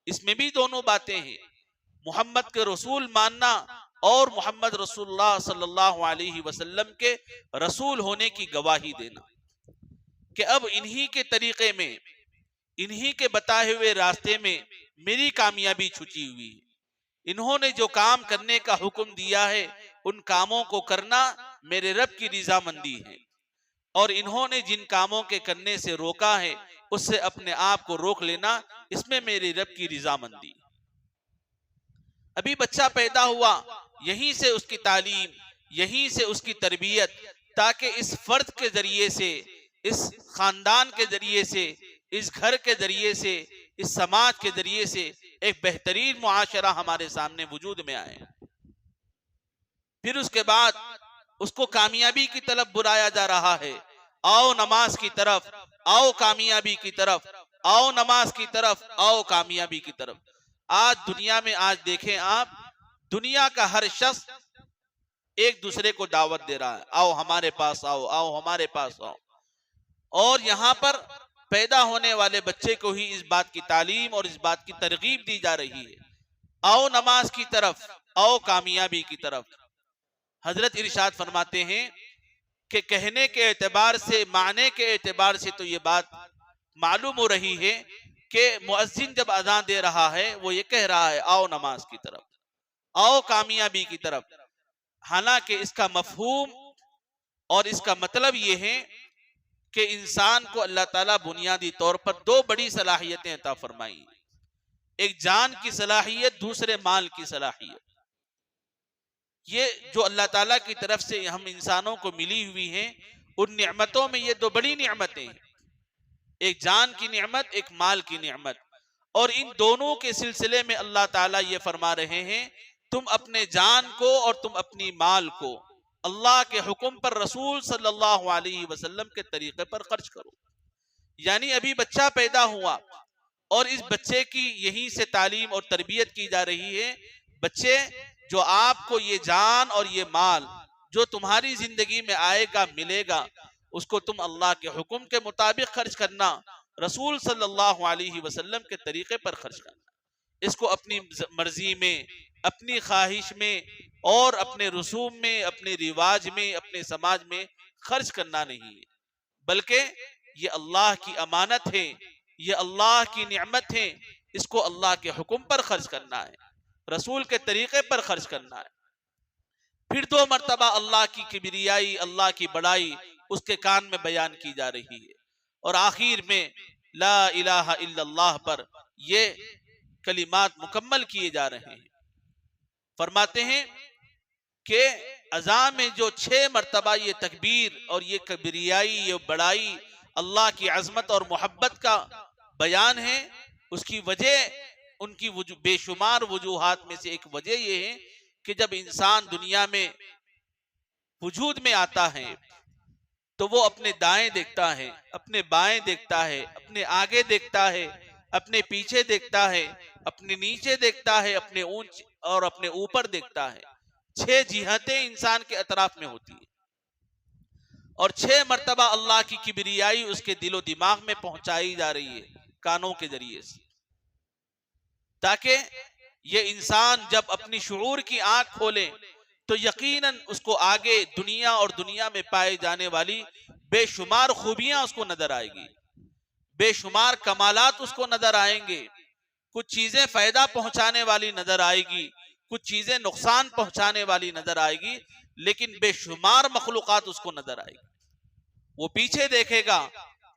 اس میں بھی دونوں باتیں ہیں، محمد کے رسول ماننا اور محمد رسول اللہ صلی اللہ علیہ وسلم کے رسول ہونے کی گواہی دینا، کہ اب انہی کے طریقے میں، انہی کے بتائے ہوئے راستے میں میری کامیابی چھپی ہوئی ہے۔ انہوں نے جو کام کرنے کا حکم دیا ہے ان کاموں کو کرنا میرے رب کی رضامندی ہے، اور انہوں نے جن کاموں کے کرنے سے روکا ہے اس سے اپنے آپ کو روک لینا، اس میں میرے رب کی رضامندی۔ ابھی بچہ پیدا ہوا، یہیں سے اس کی تعلیم، یہیں سے اس کی تربیت، تاکہ اس فرد کے ذریعے سے، اس خاندان کے ذریعے سے، اس گھر کے ذریعے سے، اس سماج کے ذریعے سے ایک بہترین معاشرہ ہمارے سامنے وجود میں آئے۔ پھر اس کے بعد اس کو کامیابی کی طرف بلایا جا رہا ہے، آؤ نماز کی طرف، آؤ کامیابی کی طرف، آؤ نماز کی طرف، آؤ کامیابی کی طرف۔ آج دنیا میں، آج دیکھیں آپ، دنیا کا ہر شخص ایک دوسرے کو دعوت دے رہا ہے، آؤ ہمارے پاس آؤ، آؤ ہمارے پاس آؤ، اور یہاں پر پیدا ہونے والے بچے کو ہی اس بات کی تعلیم اور اس بات کی ترغیب دی جا رہی ہے، آؤ نماز کی طرف، آؤ کامیابی کی طرف۔ حضرت ارشاد فرماتے ہیں کہ کہنے کے اعتبار سے، معنی کے اعتبار سے تو یہ بات معلوم ہو رہی ہے کہ مؤذن جب اذان دے رہا ہے وہ یہ کہہ رہا ہے، آؤ نماز کی طرف، آؤ کامیابی کی طرف۔ حالانکہ اس کا مفہوم اور اس کا مطلب یہ ہے کہ انسان کو اللہ تعالیٰ بنیادی طور پر دو بڑی صلاحیتیں عطا فرمائی، ایک جان کی صلاحیت، دوسرے مال کی صلاحیت۔ یہ جو اللہ تعالیٰ کی طرف سے ہم انسانوں کو ملی ہوئی ہیں، ان نعمتوں میں یہ دو بڑی نعمتیں ہیں، ایک جان کی نعمت، ایک مال کی نعمت، اور ان دونوں کے سلسلے میں اللہ تعالیٰ یہ فرما رہے ہیں، تم اپنے جان کو اور تم اپنی مال کو اللہ کے حکم پر، رسول صلی اللہ علیہ وسلم کے طریقے پر خرچ کرو۔ یعنی ابھی بچہ پیدا ہوا اور اس بچے کی یہیں سے تعلیم اور تربیت کی جا رہی ہے، بچے جو آپ کو یہ جان اور یہ مال جو تمہاری زندگی میں آئے گا، ملے گا، اس کو تم اللہ کے حکم کے مطابق خرچ کرنا، رسول صلی اللہ علیہ وسلم کے طریقے پر خرچ کرنا۔ اس کو اپنی مرضی میں، اپنی خواہش میں اور اپنے رسوم میں، اپنے رواج میں، اپنے سماج میں خرچ کرنا نہیں ہے، بلکہ یہ اللہ کی امانت ہے، یہ اللہ کی نعمت ہے، اس کو اللہ کے حکم پر خرچ کرنا ہے، رسول کے طریقے پر خرچ کرنا ہے۔ پھر دو مرتبہ اللہ کی کبریائی، اللہ کی بڑائی اس کے کان میں بیان کی جا رہی ہے، اور آخر میں لا الہ الا اللہ پر یہ کلمات مکمل کیے جا رہے ہیں۔ فرماتے ہیں کہ اذان میں جو 6 مرتبہ یہ تکبیر اور یہ کبریائی، یہ بڑائی، اللہ کی عظمت اور محبت کا بیان ہے، اس کی وجہ، ان کی بے شمار وجوہات میں سے ایک وجہ یہ ہے کہ جب انسان دنیا میں وجود میں آتا ہے تو وہ اپنے دائیں دیکھتا ہے، اپنے بائیں دیکھتا ہے، اپنے آگے دیکھتا ہے، اپنے پیچھے دیکھتا ہے، اپنے نیچے دیکھتا ہے، اپنے اونچ اور اپنے اوپر دیکھتا ہے۔ 6 جہتیں انسان کے اطراف میں ہوتی ہیں، اور 6 مرتبہ اللہ کی کبریائی اس کے دل و دماغ میں پہنچائی جا رہی ہے کانوں کے ذریعے سے، تاکہ یہ انسان جب اپنی شعور کی آنکھ کھولے تو یقیناً اس کو آگے دنیا اور دنیا میں پائے جانے والی بے شمار خوبیاں اس کو نظر آئے گی، بے شمار کمالات اس کو نظر آئیں گے، کچھ چیزیں فائدہ پہنچانے والی نظر آئے گی، کچھ چیزیں نقصان پہنچانے والی نظر آئے گی، لیکن بے شمار مخلوقات اس کو نظر آئے گی۔ وہ پیچھے دیکھے گا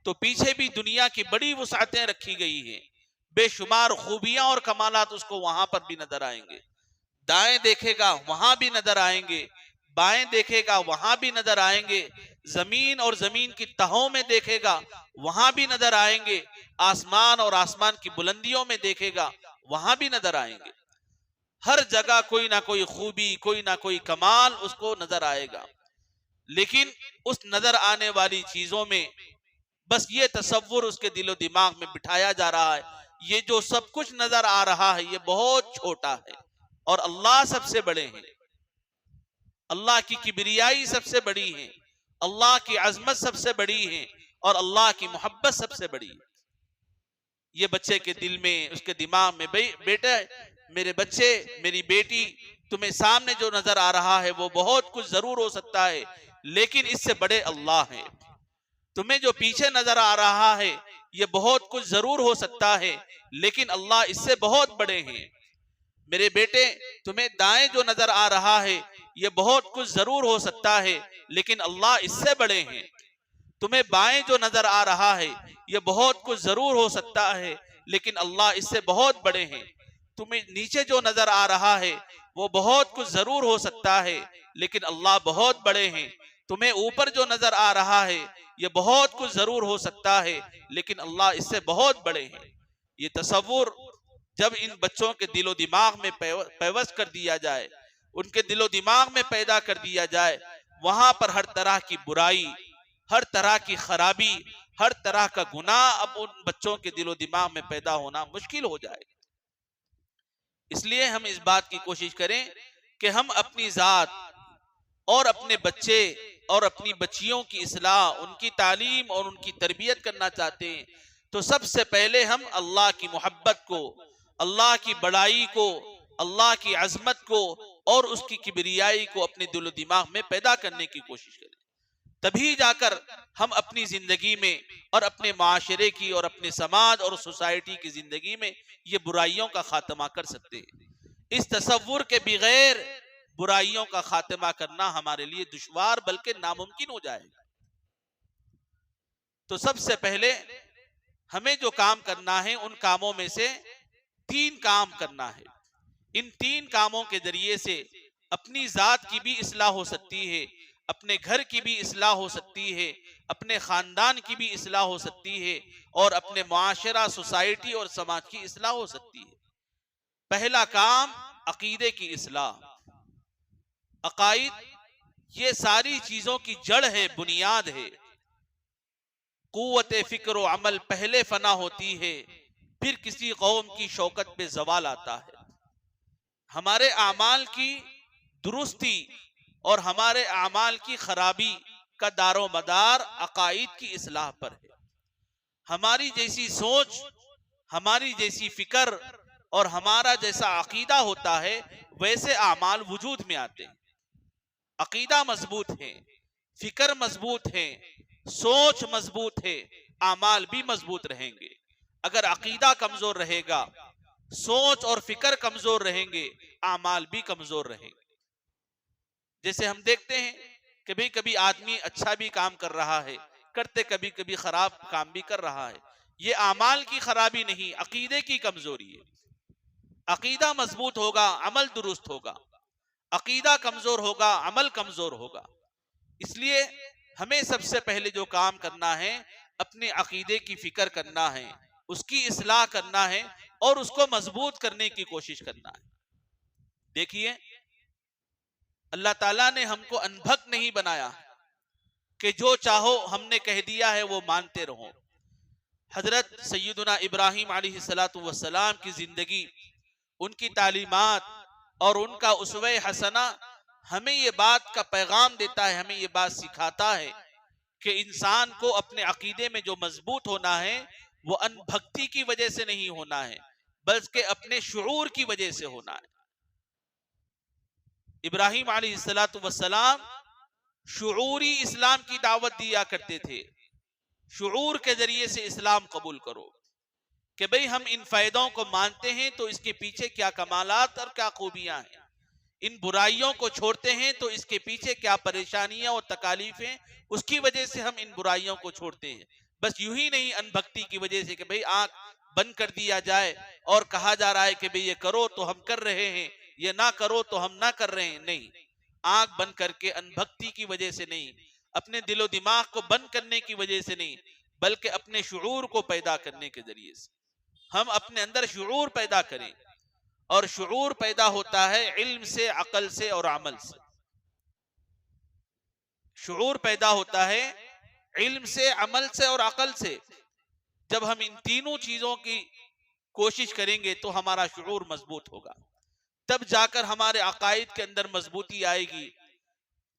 تو پیچھے بھی دنیا کی بڑی وسعتیں رکھی گئی ہیں، بے شمار خوبیاں اور کمالات اس کو وہاں پر بھی نظر آئیں گے۔ دائیں دیکھے گا وہاں بھی نظر آئیں گے، بائیں دیکھے گا وہاں بھی نظر آئیں گے، زمین اور زمین کی تہوں میں دیکھے گا وہاں بھی نظر آئیں گے، آسمان اور آسمان کی بلندیوں میں دیکھے گا وہاں بھی نظر آئیں گے۔ ہر جگہ کوئی نہ کوئی خوبی، کوئی نہ کوئی کمال اس کو نظر آئے گا، لیکن اس نظر آنے والی چیزوں میں بس یہ تصور اس کے دل و دماغ میں بٹھایا جا رہا ہے، یہ جو سب کچھ نظر آ رہا ہے یہ بہت چھوٹا ہے، اور اللہ سب سے بڑے ہیں، اللہ کی کبریائی سب سے بڑی ہے، اللہ کی عظمت سب سے بڑی ہے، اور اللہ کی محبت سب سے بڑی ہے۔ یہ بچے کے دل میں، اس کے دماغ میں، بیٹا میرے بچے، میری بیٹی، تمہیں سامنے جو نظر آ رہا ہے وہ بہت کچھ ضرور ہو سکتا ہے، لیکن اس سے بڑے اللہ ہیں۔ تمہیں جو پیچھے نظر آ رہا ہے یہ بہت کچھ ضرور ہو سکتا ہے، لیکن اللہ اس سے بہت بڑے ہیں۔ میرے بیٹے، تمہیں دائیں جو نظر آ رہا ہے یہ بہت کچھ ضرور ہو سکتا ہے، لیکن اللہ اس سے بڑے ہیں۔ تمہیں بائیں جو نظر آ رہا ہے یہ بہت کچھ ضرور ہو سکتا ہے، لیکن اللہ اس سے بہت بڑے ہیں۔ تمہیں نیچے جو نظر آ رہا ہے وہ بہت کچھ ضرور ہو سکتا ہے، لیکن اللہ بہت بڑے ہیں۔ تمہیں اوپر جو نظر آ رہا ہے یہ بہت کچھ ضرور ہو سکتا ہے، لیکن اللہ اس سے بہت بڑے ہیں۔ یہ تصور جب ان بچوں کے دل و دماغ میں پیوست کر دیا جائے، ان کے دل و دماغ میں پیدا کر دیا جائے، وہاں پر ہر طرح کی برائی، ہر طرح کی خرابی، ہر طرح کا گناہ اب ان بچوں کے دل و دماغ میں پیدا ہونا مشکل ہو جائے۔ اس لیے ہم اس بات کی کوشش کریں کہ ہم اپنی ذات اور اپنے بچے اور اپنی بچیوں کی اصلاح، ان کی تعلیم اور ان کی تربیت کرنا چاہتے ہیں تو سب سے پہلے ہم اللہ کی محبت کو، اللہ کی بڑائی کو، اللہ کی عظمت کو اور اس کی کبریائی کو اپنے دل و دماغ میں پیدا کرنے کی کوشش کریں۔ تبھی جا کر ہم اپنی زندگی میں اور اپنے معاشرے کی اور اپنے سماج اور سوسائٹی کی زندگی میں یہ برائیوں کا خاتمہ کر سکتے ہیں۔ اس تصور کے بغیر برائیوں کا خاتمہ کرنا ہمارے لیے دشوار بلکہ ناممکن ہو جائے گا۔ تو سب سے پہلے ہمیں جو کام کرنا ہے ان کاموں میں سے 3 کام کرنا ہے۔ ان 3 کاموں کے ذریعے سے اپنی ذات کی بھی اصلاح ہو سکتی ہے، اپنے گھر کی بھی اصلاح ہو سکتی ہے، اپنے خاندان کی بھی اصلاح ہو سکتی ہے، اور اپنے معاشرہ، سوسائٹی اور سماج کی اصلاح ہو سکتی ہے۔ پہلا کام عقیدے کی اصلاح۔ عقائد یہ ساری چیزوں کی جڑ ہے، بنیاد ہے۔ قوت فکر و عمل پہلے فنا ہوتی ہے، پھر کسی قوم کی شوکت پہ زوال آتا ہے۔ ہمارے اعمال کی درستی اور ہمارے اعمال کی خرابی کا دار و مدار عقائد کی اصلاح پر ہے۔ ہماری جیسی سوچ، ہماری جیسی فکر اور ہمارا جیسا عقیدہ ہوتا ہے ویسے اعمال وجود میں آتے ہیں۔ عقیدہ مضبوط ہے، فکر مضبوط ہے، سوچ مضبوط ہے، اعمال بھی مضبوط رہیں گے۔ اگر عقیدہ کمزور رہے گا، سوچ اور فکر کمزور رہیں گے، اعمال بھی کمزور رہیں گے۔ جیسے ہم دیکھتے ہیں کہ بھی کبھی آدمی اچھا بھی کام کر رہا ہے، کرتے کبھی کبھی خراب کام بھی کر رہا ہے، یہ اعمال کی خرابی نہیں، عقیدے کی کمزوری ہے۔ عقیدہ مضبوط ہوگا، عمل درست ہوگا۔ عقیدہ کمزور ہوگا، عمل کمزور ہوگا۔ اس لیے ہمیں سب سے پہلے جو کام کرنا ہے اپنے عقیدے کی فکر کرنا ہے، اس کی اصلاح کرنا ہے اور اس کو مضبوط کرنے کی کوشش کرنا ہے۔ دیکھیے، اللہ تعالیٰ نے ہم کو انبھک نہیں بنایا کہ جو چاہو ہم نے کہہ دیا ہے وہ مانتے رہو۔ حضرت سیدنا ابراہیم علیہ السلام کی زندگی، ان کی تعلیمات اور ان کا اسوہ حسنہ ہمیں یہ بات کا پیغام دیتا ہے، ہمیں یہ بات سکھاتا ہے کہ انسان کو اپنے عقیدے میں جو مضبوط ہونا ہے وہ انبھکتی کی وجہ سے نہیں ہونا ہے بلکہ اپنے شعور کی وجہ سے ہونا ہے۔ ابراہیم علیہ السلام شعوری اسلام کی دعوت دیا کرتے تھے، شعور کے ذریعے سے اسلام قبول کرو کہ بھئی ہم ان فائدوں کو مانتے ہیں تو اس کے پیچھے کیا کمالات اور کیا خوبیاں ہیں، ان برائیوں کو چھوڑتے ہیں تو اس کے پیچھے کیا پریشانیاں اور تکالیف ہیں، اس کی وجہ سے ہم ان برائیوں کو چھوڑتے ہیں۔ بس یوں ہی نہیں انبھکتی کی وجہ سے کہ بھئی آنکھ بند کر دیا جائے اور کہا جا رہا ہے کہ بھئی یہ کرو تو ہم کر رہے ہیں، یہ نہ کرو تو ہم نہ کر رہے ہیں، نہیں۔ آنکھ بند کر کے انبھکتی کی وجہ سے نہیں، اپنے دل و دماغ کو بند کرنے کی وجہ سے نہیں، بلکہ اپنے شعور کو پیدا کرنے کے ذریعے سے ہم اپنے اندر شعور پیدا کریں اور شعور پیدا ہوتا ہے علم سے، عقل سے اور عمل سے۔ شعور پیدا ہوتا ہے علم سے، عمل سے اور عقل سے۔ جب ہم ان تینوں چیزوں کی کوشش کریں گے تو ہمارا شعور مضبوط ہوگا، تب جا کر ہمارے عقائد کے اندر مضبوطی آئے گی،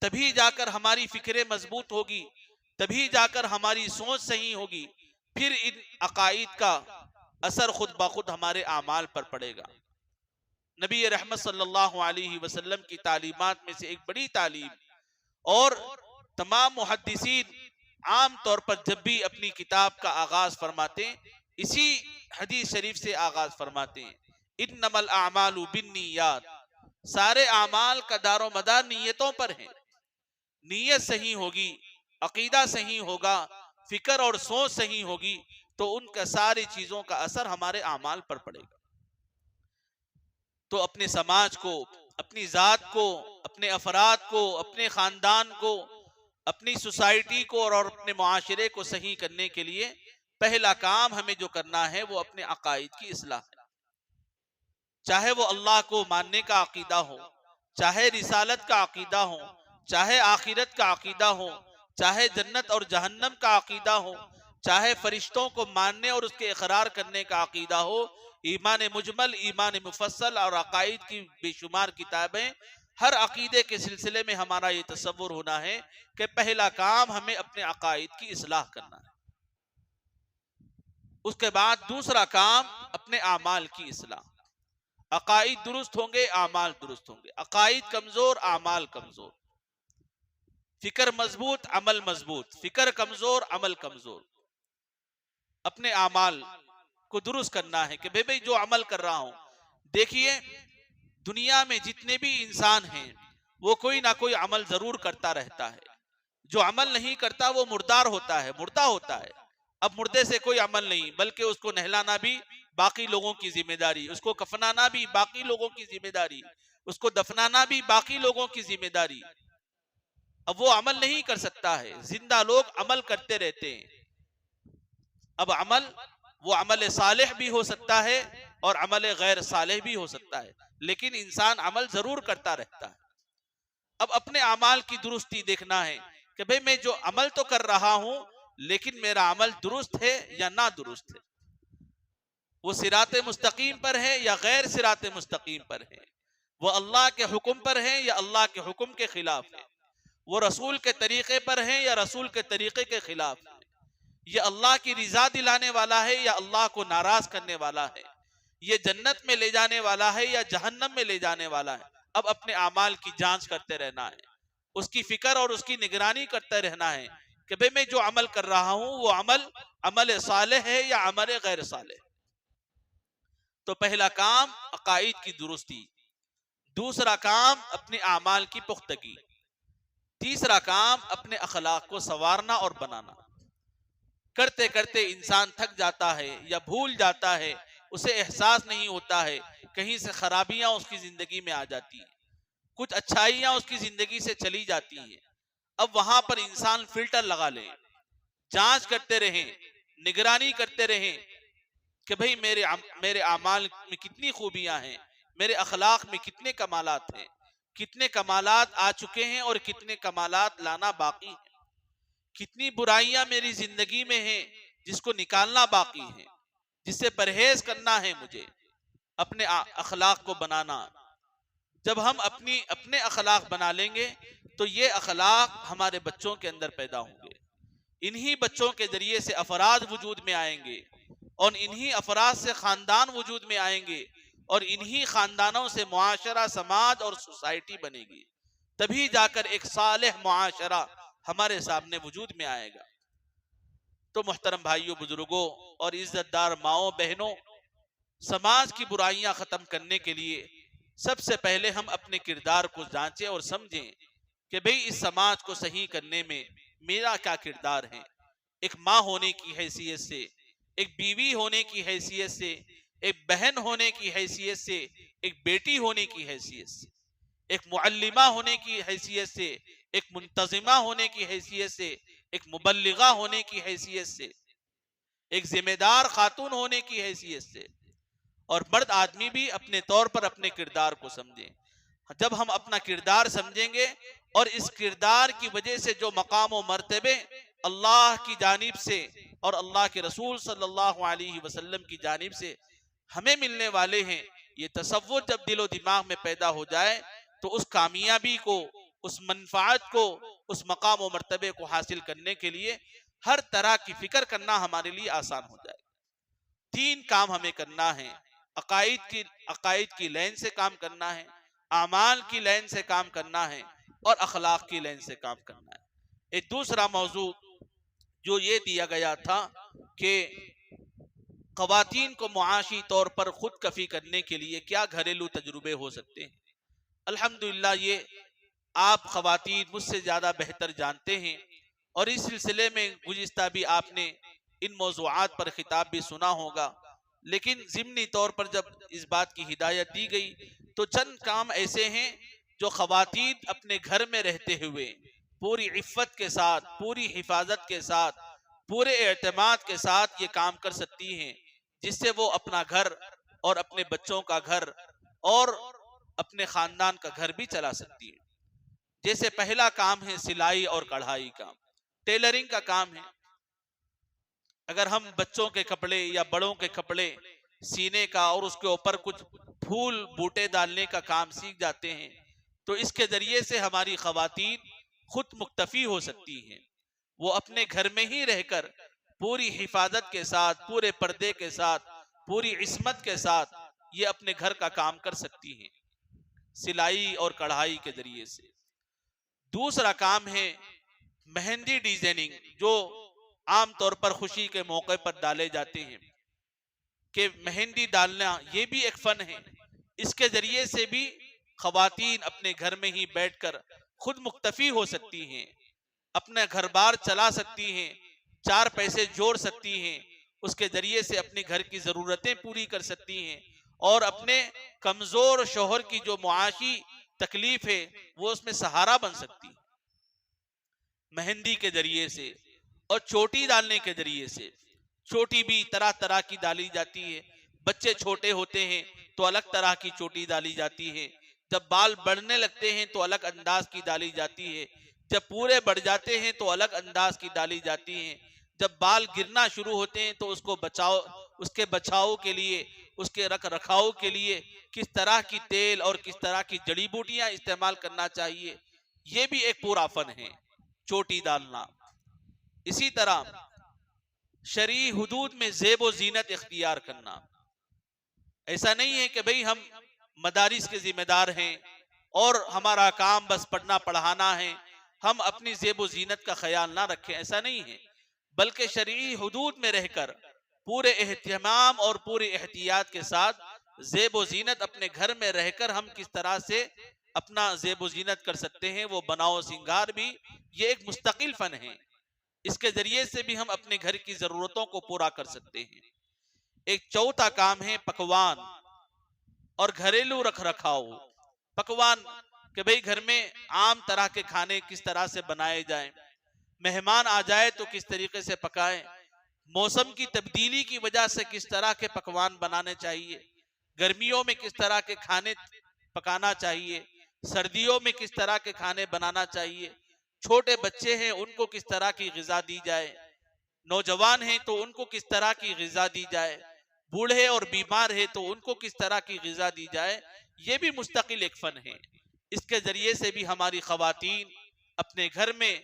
تبھی جا کر ہماری فکریں مضبوط ہوگی، تبھی جا کر ہماری سوچ صحیح ہوگی، پھر ان عقائد کا اثر خود بخود ہمارے اعمال پر پڑے گا۔ نبی رحمت صلی اللہ علیہ وسلم کی تعلیمات میں سے ایک بڑی تعلیم، اور تمام محدثین عام طور پر جب بھی اپنی کتاب کا آغاز فرماتے ہیں اسی حدیث شریف سے آغاز فرماتے ہیں، انما الاعمال بالنیات، سارے اعمال کا دار و مدار نیتوں پر ہے۔ نیت صحیح ہوگی، عقیدہ صحیح ہوگا، فکر اور سوچ صحیح ہوگی تو ان کا ساری چیزوں کا اثر ہمارے اعمال پر پڑے گا۔ تو اپنے سماج کو، اپنی ذات کو، اپنے افراد کو، اپنے خاندان کو، اپنی سوسائٹی کو اور اپنے معاشرے کو صحیح کرنے کے لیے پہلا کام ہمیں جو کرنا ہے وہ اپنے عقائد کی اصلاح ہے۔ چاہے وہ اللہ کو ماننے کا عقیدہ ہو، چاہے رسالت کا عقیدہ ہو، چاہے آخرت کا عقیدہ ہو، چاہے جنت اور جہنم کا عقیدہ ہو، چاہے فرشتوں کو ماننے اور اس کے اقرار کرنے کا عقیدہ ہو، ایمان مجمل، ایمان مفصل اور عقائد کی بے شمار کتابیں، ہر عقیدے کے سلسلے میں ہمارا یہ تصور ہونا ہے کہ پہلا کام ہمیں اپنے عقائد کی اصلاح کرنا ہے، اس کے بعد دوسرا کام اپنے اعمال کی اصلاح۔ عقائد درست ہوں گے، اعمال درست ہوں گے۔ عقائد کمزور، اعمال کمزور۔ فکر مضبوط، عمل مضبوط۔ فکر کمزور، عمل کمزور۔ اپنے اعمال کو درست کرنا ہے کہ بھئی جو عمل کر رہا ہوں، دیکھیے دنیا میں جتنے بھی انسان ہیں وہ کوئی نہ کوئی عمل ضرور کرتا رہتا ہے۔ جو عمل نہیں کرتا وہ مردار ہوتا ہے، مردہ ہوتا ہے۔ اب مردے سے کوئی عمل نہیں، بلکہ اس کو نہلانا بھی باقی لوگوں کی ذمہ داری، اس کو کفنانا بھی باقی لوگوں کی ذمہ داری، اس کو دفنانا بھی باقی لوگوں کی ذمہ داری۔ اب وہ عمل نہیں کر سکتا ہے، زندہ لوگ عمل کرتے رہتے ہیں۔ اب عمل، وہ عمل صالح بھی ہو سکتا ہے اور عمل غیر صالح بھی ہو سکتا ہے، لیکن انسان عمل ضرور کرتا رہتا ہے۔ اب اپنے اعمال کی درستی دیکھنا ہے کہ بھئی میں جو عمل تو کر رہا ہوں لیکن میرا عمل درست ہے یا نہ درست ہے، وہ صراط مستقیم پر ہے یا غیر صراط مستقیم پر ہے، وہ اللہ کے حکم پر ہے یا اللہ کے حکم کے خلاف ہے، وہ رسول کے طریقے پر ہے یا رسول کے طریقے کے خلاف ہے، یہ اللہ کی رضا دلانے والا ہے یا اللہ کو ناراض کرنے والا ہے، یہ جنت میں لے جانے والا ہے یا جہنم میں لے جانے والا ہے۔ اب اپنے اعمال کی جانچ کرتے رہنا ہے، اس کی فکر اور اس کی نگرانی کرتے رہنا ہے کہ بھئی میں جو عمل کر رہا ہوں وہ عمل صالح ہے یا عمل غیر صالح۔ تو پہلا کام عقائد کی درستی، دوسرا کام اپنے اعمال کی پختگی، تیسرا کام اپنے اخلاق کو سنوارنا اور بنانا۔ کرتے کرتے انسان تھک جاتا ہے یا بھول جاتا ہے، اسے احساس نہیں ہوتا ہے، کہیں سے خرابیاں اس کی زندگی میں آ جاتی ہیں، کچھ اچھائیاں اس کی زندگی سے چلی جاتی ہیں۔ اب وہاں پر انسان فلٹر لگا لے، جانچ کرتے رہیں، نگرانی کرتے رہیں کہ بھئی میرے اعمال میں کتنی خوبیاں ہیں، میرے اخلاق میں کتنے کمالات ہیں، کتنے کمالات آ چکے ہیں اور کتنے کمالات لانا باقی ہیں، کتنی برائیاں میری زندگی میں ہیں جس کو نکالنا باقی ہے، جس سے پرہیز کرنا ہے مجھے، اپنے اخلاق کو بنانا۔ جب ہم اپنے اخلاق بنا لیں گے تو یہ اخلاق ہمارے بچوں کے اندر پیدا ہوں گے، انہی بچوں کے ذریعے سے افراد وجود میں آئیں گے اور انہی افراد سے خاندان وجود میں آئیں گے اور انہی خاندانوں سے معاشرہ، سماج اور سوسائٹی بنے گی، تبھی جا کر ایک صالح معاشرہ ہمارے سامنے وجود میں آئے گا۔ تو محترم بھائیوں، بزرگوں اور عزت دار ماؤں بہنوں، سماج کی برائیاں ختم کرنے کے لیے سب سے پہلے ہم اپنے کردار کو جانچیں اور سمجھیں کہ بھئی اس سماج کو صحیح کرنے میں میرا کیا کردار ہے، ایک ماں ہونے کی حیثیت سے، ایک بیوی ہونے کی حیثیت سے، ایک بہن ہونے کی حیثیت سے، ایک بیٹی ہونے کی حیثیت سے، ایک معلمہ ہونے کی حیثیت سے، ایک منتظمہ ہونے کی حیثیت سے، ایک مبلغہ ہونے کی حیثیت سے، ایک ذمہ دار خاتون ہونے کی حیثیت سے، اور مرد آدمی بھی اپنے طور پر اپنے کردار کو سمجھیں۔ جب ہم اپنا کردار سمجھیں گے اور اس کردار کی وجہ سے جو مقام و مرتبے اللہ کی جانب سے اور اللہ کے رسول صلی اللہ علیہ وسلم کی جانب سے ہمیں ملنے والے ہیں، یہ تصور جب دل و دماغ میں پیدا ہو جائے تو اس کامیابی کو، اس منفعت کو، اس مقام و مرتبے کو حاصل کرنے کے لیے ہر طرح کی فکر کرنا ہمارے لیے آسان ہو جائے۔ 3 کام ہمیں کرنا ہے، عقائد کی لین سے کام کرنا ہے، اعمال کی لین سے کام کرنا ہے، اور اخلاق کی لین سے کام کرنا ہے۔ ایک دوسرا موضوع جو یہ دیا گیا تھا کہ خواتین کو معاشی طور پر خود کفی کرنے کے لیے کیا گھریلو تجربے ہو سکتے ہیں۔ الحمدللہ یہ آپ خواتین مجھ سے زیادہ بہتر جانتے ہیں، اور اس سلسلے میں گزشتہ بھی آپ نے ان موضوعات پر خطاب بھی سنا ہوگا، لیکن ضمنی طور پر جب اس بات کی ہدایت دی گئی تو چند کام ایسے ہیں جو خواتین اپنے گھر میں رہتے ہوئے پوری عفت کے ساتھ، پوری حفاظت کے ساتھ، پورے اعتماد کے ساتھ یہ کام کر سکتی ہیں، جس سے وہ اپنا گھر اور اپنے بچوں کا گھر اور اپنے خاندان کا گھر بھی چلا سکتی ہیں۔ جیسے پہلا کام ہے سلائی اور کڑھائی کا، ٹیلرنگ کا کام ہے۔ اگر ہم بچوں کے کپڑے یا بڑوں کے کپڑے سینے کا اور اس کے اوپر کچھ پھول بوٹے ڈالنے کا کام سیکھ جاتے ہیں تو اس کے ذریعے سے ہماری خواتین خود مکتفی ہو سکتی ہیں۔ وہ اپنے گھر میں ہی رہ کر پوری حفاظت کے ساتھ، پورے پردے کے ساتھ، پوری عصمت کے ساتھ یہ اپنے گھر کا کام کر سکتی ہیں سلائی اور کڑھائی کے ذریعے سے۔ دوسرا کام ہے مہندی ڈیزائننگ، جو عام طور پر خوشی کے موقع پر ڈالے جاتے ہیں، کہ مہندی ڈالنا یہ بھی ایک فن ہے۔ اس کے ذریعے سے بھی خواتین اپنے گھر میں ہی بیٹھ کر خود مکتفی ہو سکتی ہیں، اپنا گھر بار چلا سکتی ہیں، 4 پیسے جوڑ سکتی ہیں، اس کے ذریعے سے اپنے گھر کی ضرورتیں پوری کر سکتی ہیں، اور اپنے کمزور شوہر کی جو معاشی تکلیف ہے وہ اس میں سہارا بن سکتی ہے مہندی کے ذریعے سے۔ اور چوٹی ڈالنے کے ذریعے سے، چوٹی بھی طرح طرح کی ڈالی جاتی ہے۔ بچے چھوٹے ہوتے ہیں تو الگ طرح کی چوٹی ڈالی جاتی ہے، جب بال بڑھنے لگتے ہیں تو الگ انداز کی ڈالی جاتی ہے، جب پورے بڑھ جاتے ہیں تو الگ انداز کی ڈالی جاتی ہیں، جب بال گرنا شروع ہوتے ہیں تو اس کے بچاؤ کے لیے، اس کے رکھ رکھاؤ کے لیے کس طرح کی تیل اور کس طرح کی جڑی بوٹیاں استعمال کرنا چاہیے، یہ بھی ایک پورا فن ہے چوٹی ڈالنا۔ اسی طرح شرعی حدود میں زیب و زینت اختیار کرنا۔ ایسا نہیں ہے کہ بھئی ہم مدارس کے ذمہ دار ہیں اور ہمارا کام بس پڑھنا پڑھانا ہے، ہم اپنی زیب و زینت کا خیال نہ رکھیں، ایسا نہیں ہے، بلکہ شرعی حدود میں رہ کر پورے اہتمام اور پورے احتیاط کے ساتھ زیب و زینت اپنے گھر میں رہ کر ہم کس طرح سے اپنا زیب و زینت کر سکتے ہیں، وہ بناؤ سنگار بھی یہ ایک مستقل فن ہے۔ اس کے ذریعے سے بھی ہم اپنے گھر کی ضرورتوں کو پورا کر سکتے ہیں۔ ایک چوتھا کام ہے پکوان اور گھریلو رکھ رکھاؤ۔ پکوان کہ بھئی گھر میں عام طرح کے کھانے کس طرح سے بنائے جائیں، مہمان آ جائے تو کس طریقے سے پکائیں، موسم کی تبدیلی کی وجہ سے کس طرح کے پکوان بنانے چاہیے، گرمیوں میں کس طرح کے کھانے پکانا چاہیے، سردیوں میں کس طرح کے کھانے بنانا چاہیے، چھوٹے بچے ہیں ان کو کس طرح کی غذا دی جائے، نوجوان ہیں تو ان کو کس طرح کی غذا دی جائے، بوڑھے اور بیمار ہیں تو ان کو کس طرح کی غذا دی جائے، یہ بھی مستقل ایک فن ہے۔ اس کے ذریعے سے بھی ہماری خواتین اپنے گھر میں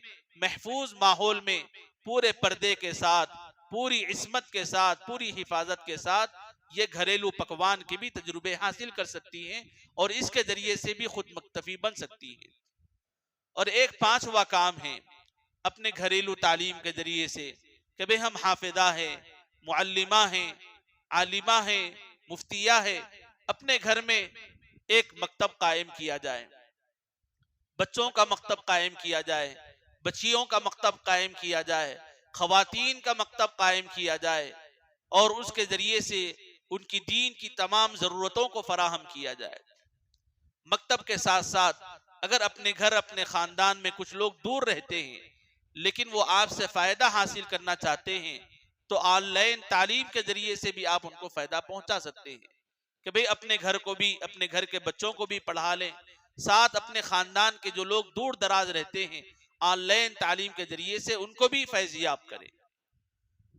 محفوظ ماحول میں پورے پردے کے ساتھ، پوری عصمت کے ساتھ، پوری حفاظت کے ساتھ یہ گھریلو پکوان کے بھی تجربے حاصل کر سکتی ہیں اور اس کے ذریعے سے بھی خود مکتفی بن سکتی ہیں۔ اور ایک 5واں کام ہے اپنے گھریلو تعلیم کے ذریعے سے کہ بھئی ہم حافظہ ہیں، معلمہ ہیں، عالمہ ہیں، مفتیہ ہیں، اپنے گھر میں ایک مکتب قائم کیا جائے، بچوں کا مکتب قائم کیا جائے، بچیوں کا مکتب قائم کیا جائے، خواتین کا مکتب قائم کیا جائے، اور اس کے ذریعے سے ان کی دین کی تمام ضرورتوں کو فراہم کیا جائے۔ مکتب کے ساتھ ساتھ اگر اپنے گھر، اپنے خاندان میں کچھ لوگ دور رہتے ہیں لیکن وہ آپ سے فائدہ حاصل کرنا چاہتے ہیں تو آن لائن تعلیم کے ذریعے سے بھی آپ ان کو فائدہ پہنچا سکتے ہیں۔ کہ بھئی اپنے گھر کو بھی، اپنے گھر کے بچوں کو بھی پڑھا لیں، ساتھ اپنے خاندان کے جو لوگ دور دراز رہتے ہیں آن لائن تعلیم کے ذریعے سے ان کو بھی فیض یاب کریں۔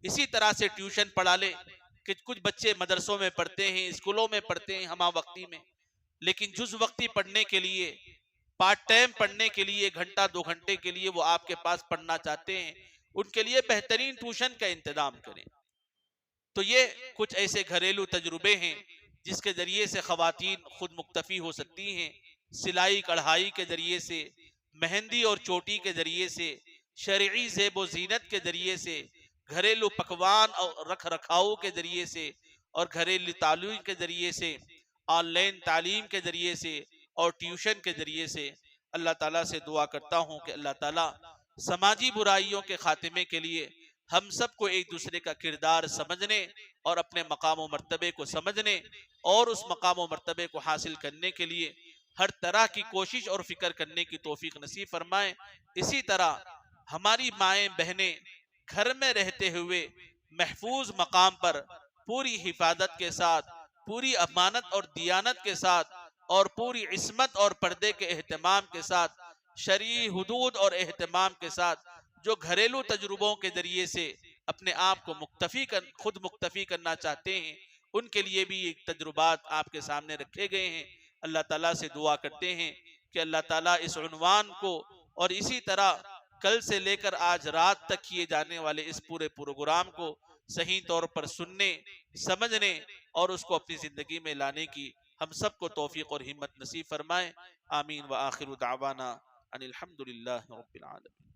اسی طرح سے ٹیوشن پڑھا لیں کہ کچھ بچے مدرسوں میں پڑھتے ہیں، اسکولوں میں پڑھتے ہیں ہمہ وقتی میں، لیکن جز وقتی پڑھنے کے لیے، پارٹ ٹائم پڑھنے کے لیے، گھنٹہ 2 گھنٹے کے لیے وہ آپ کے پاس پڑھنا چاہتے ہیں، ان کے لیے بہترین ٹیوشن کا انتظام کریں۔ تو یہ کچھ ایسے گھریلو تجربے ہیں جس کے ذریعے سے خواتین خود مکتفی ہو سکتی ہیں، سلائی کڑھائی کے ذریعے سے، مہندی اور چوٹی کے ذریعے سے، شرعی زیب و زینت کے ذریعے سے، گھریلو پکوان اور رکھ رکھاؤ کے ذریعے سے، اور گھریلو تعلیم کے ذریعے سے، آن لائن تعلیم کے ذریعے سے، اور ٹیوشن کے ذریعے سے۔ اللہ تعالیٰ سے دعا کرتا ہوں کہ اللہ تعالیٰ سماجی برائیوں کے خاتمے کے لیے ہم سب کو ایک دوسرے کا کردار سمجھنے اور اپنے مقام و مرتبے کو سمجھنے اور اس مقام و مرتبے کو حاصل کرنے کے لیے ہر طرح کی کوشش اور فکر کرنے کی توفیق نصیب فرمائے۔ اسی طرح ہماری مائیں بہنیں گھر میں رہتے ہوئے محفوظ مقام پر پوری حفاظت کے ساتھ، پوری امانت اور دیانت کے ساتھ، اور پوری عصمت اور پردے کے اہتمام کے ساتھ، شرعی حدود اور اہتمام کے ساتھ جو گھریلو تجربوں کے ذریعے سے اپنے آپ کو خود مکتفی کرنا چاہتے ہیں، ان کے لیے بھی ایک تجربات آپ کے سامنے رکھے گئے ہیں۔ اللہ تعالیٰ سے دعا کرتے ہیں کہ اللہ تعالیٰ اس عنوان کو اور اسی طرح کل سے لے کر آج رات تک کیے جانے والے اس پورے پروگرام کو صحیح طور پر سننے، سمجھنے اور اس کو اپنی زندگی میں لانے کی ہم سب کو توفیق اور ہمت نصیب فرمائے۔ آمین وآخر دعوانا ان الحمدللہ رب العالمین۔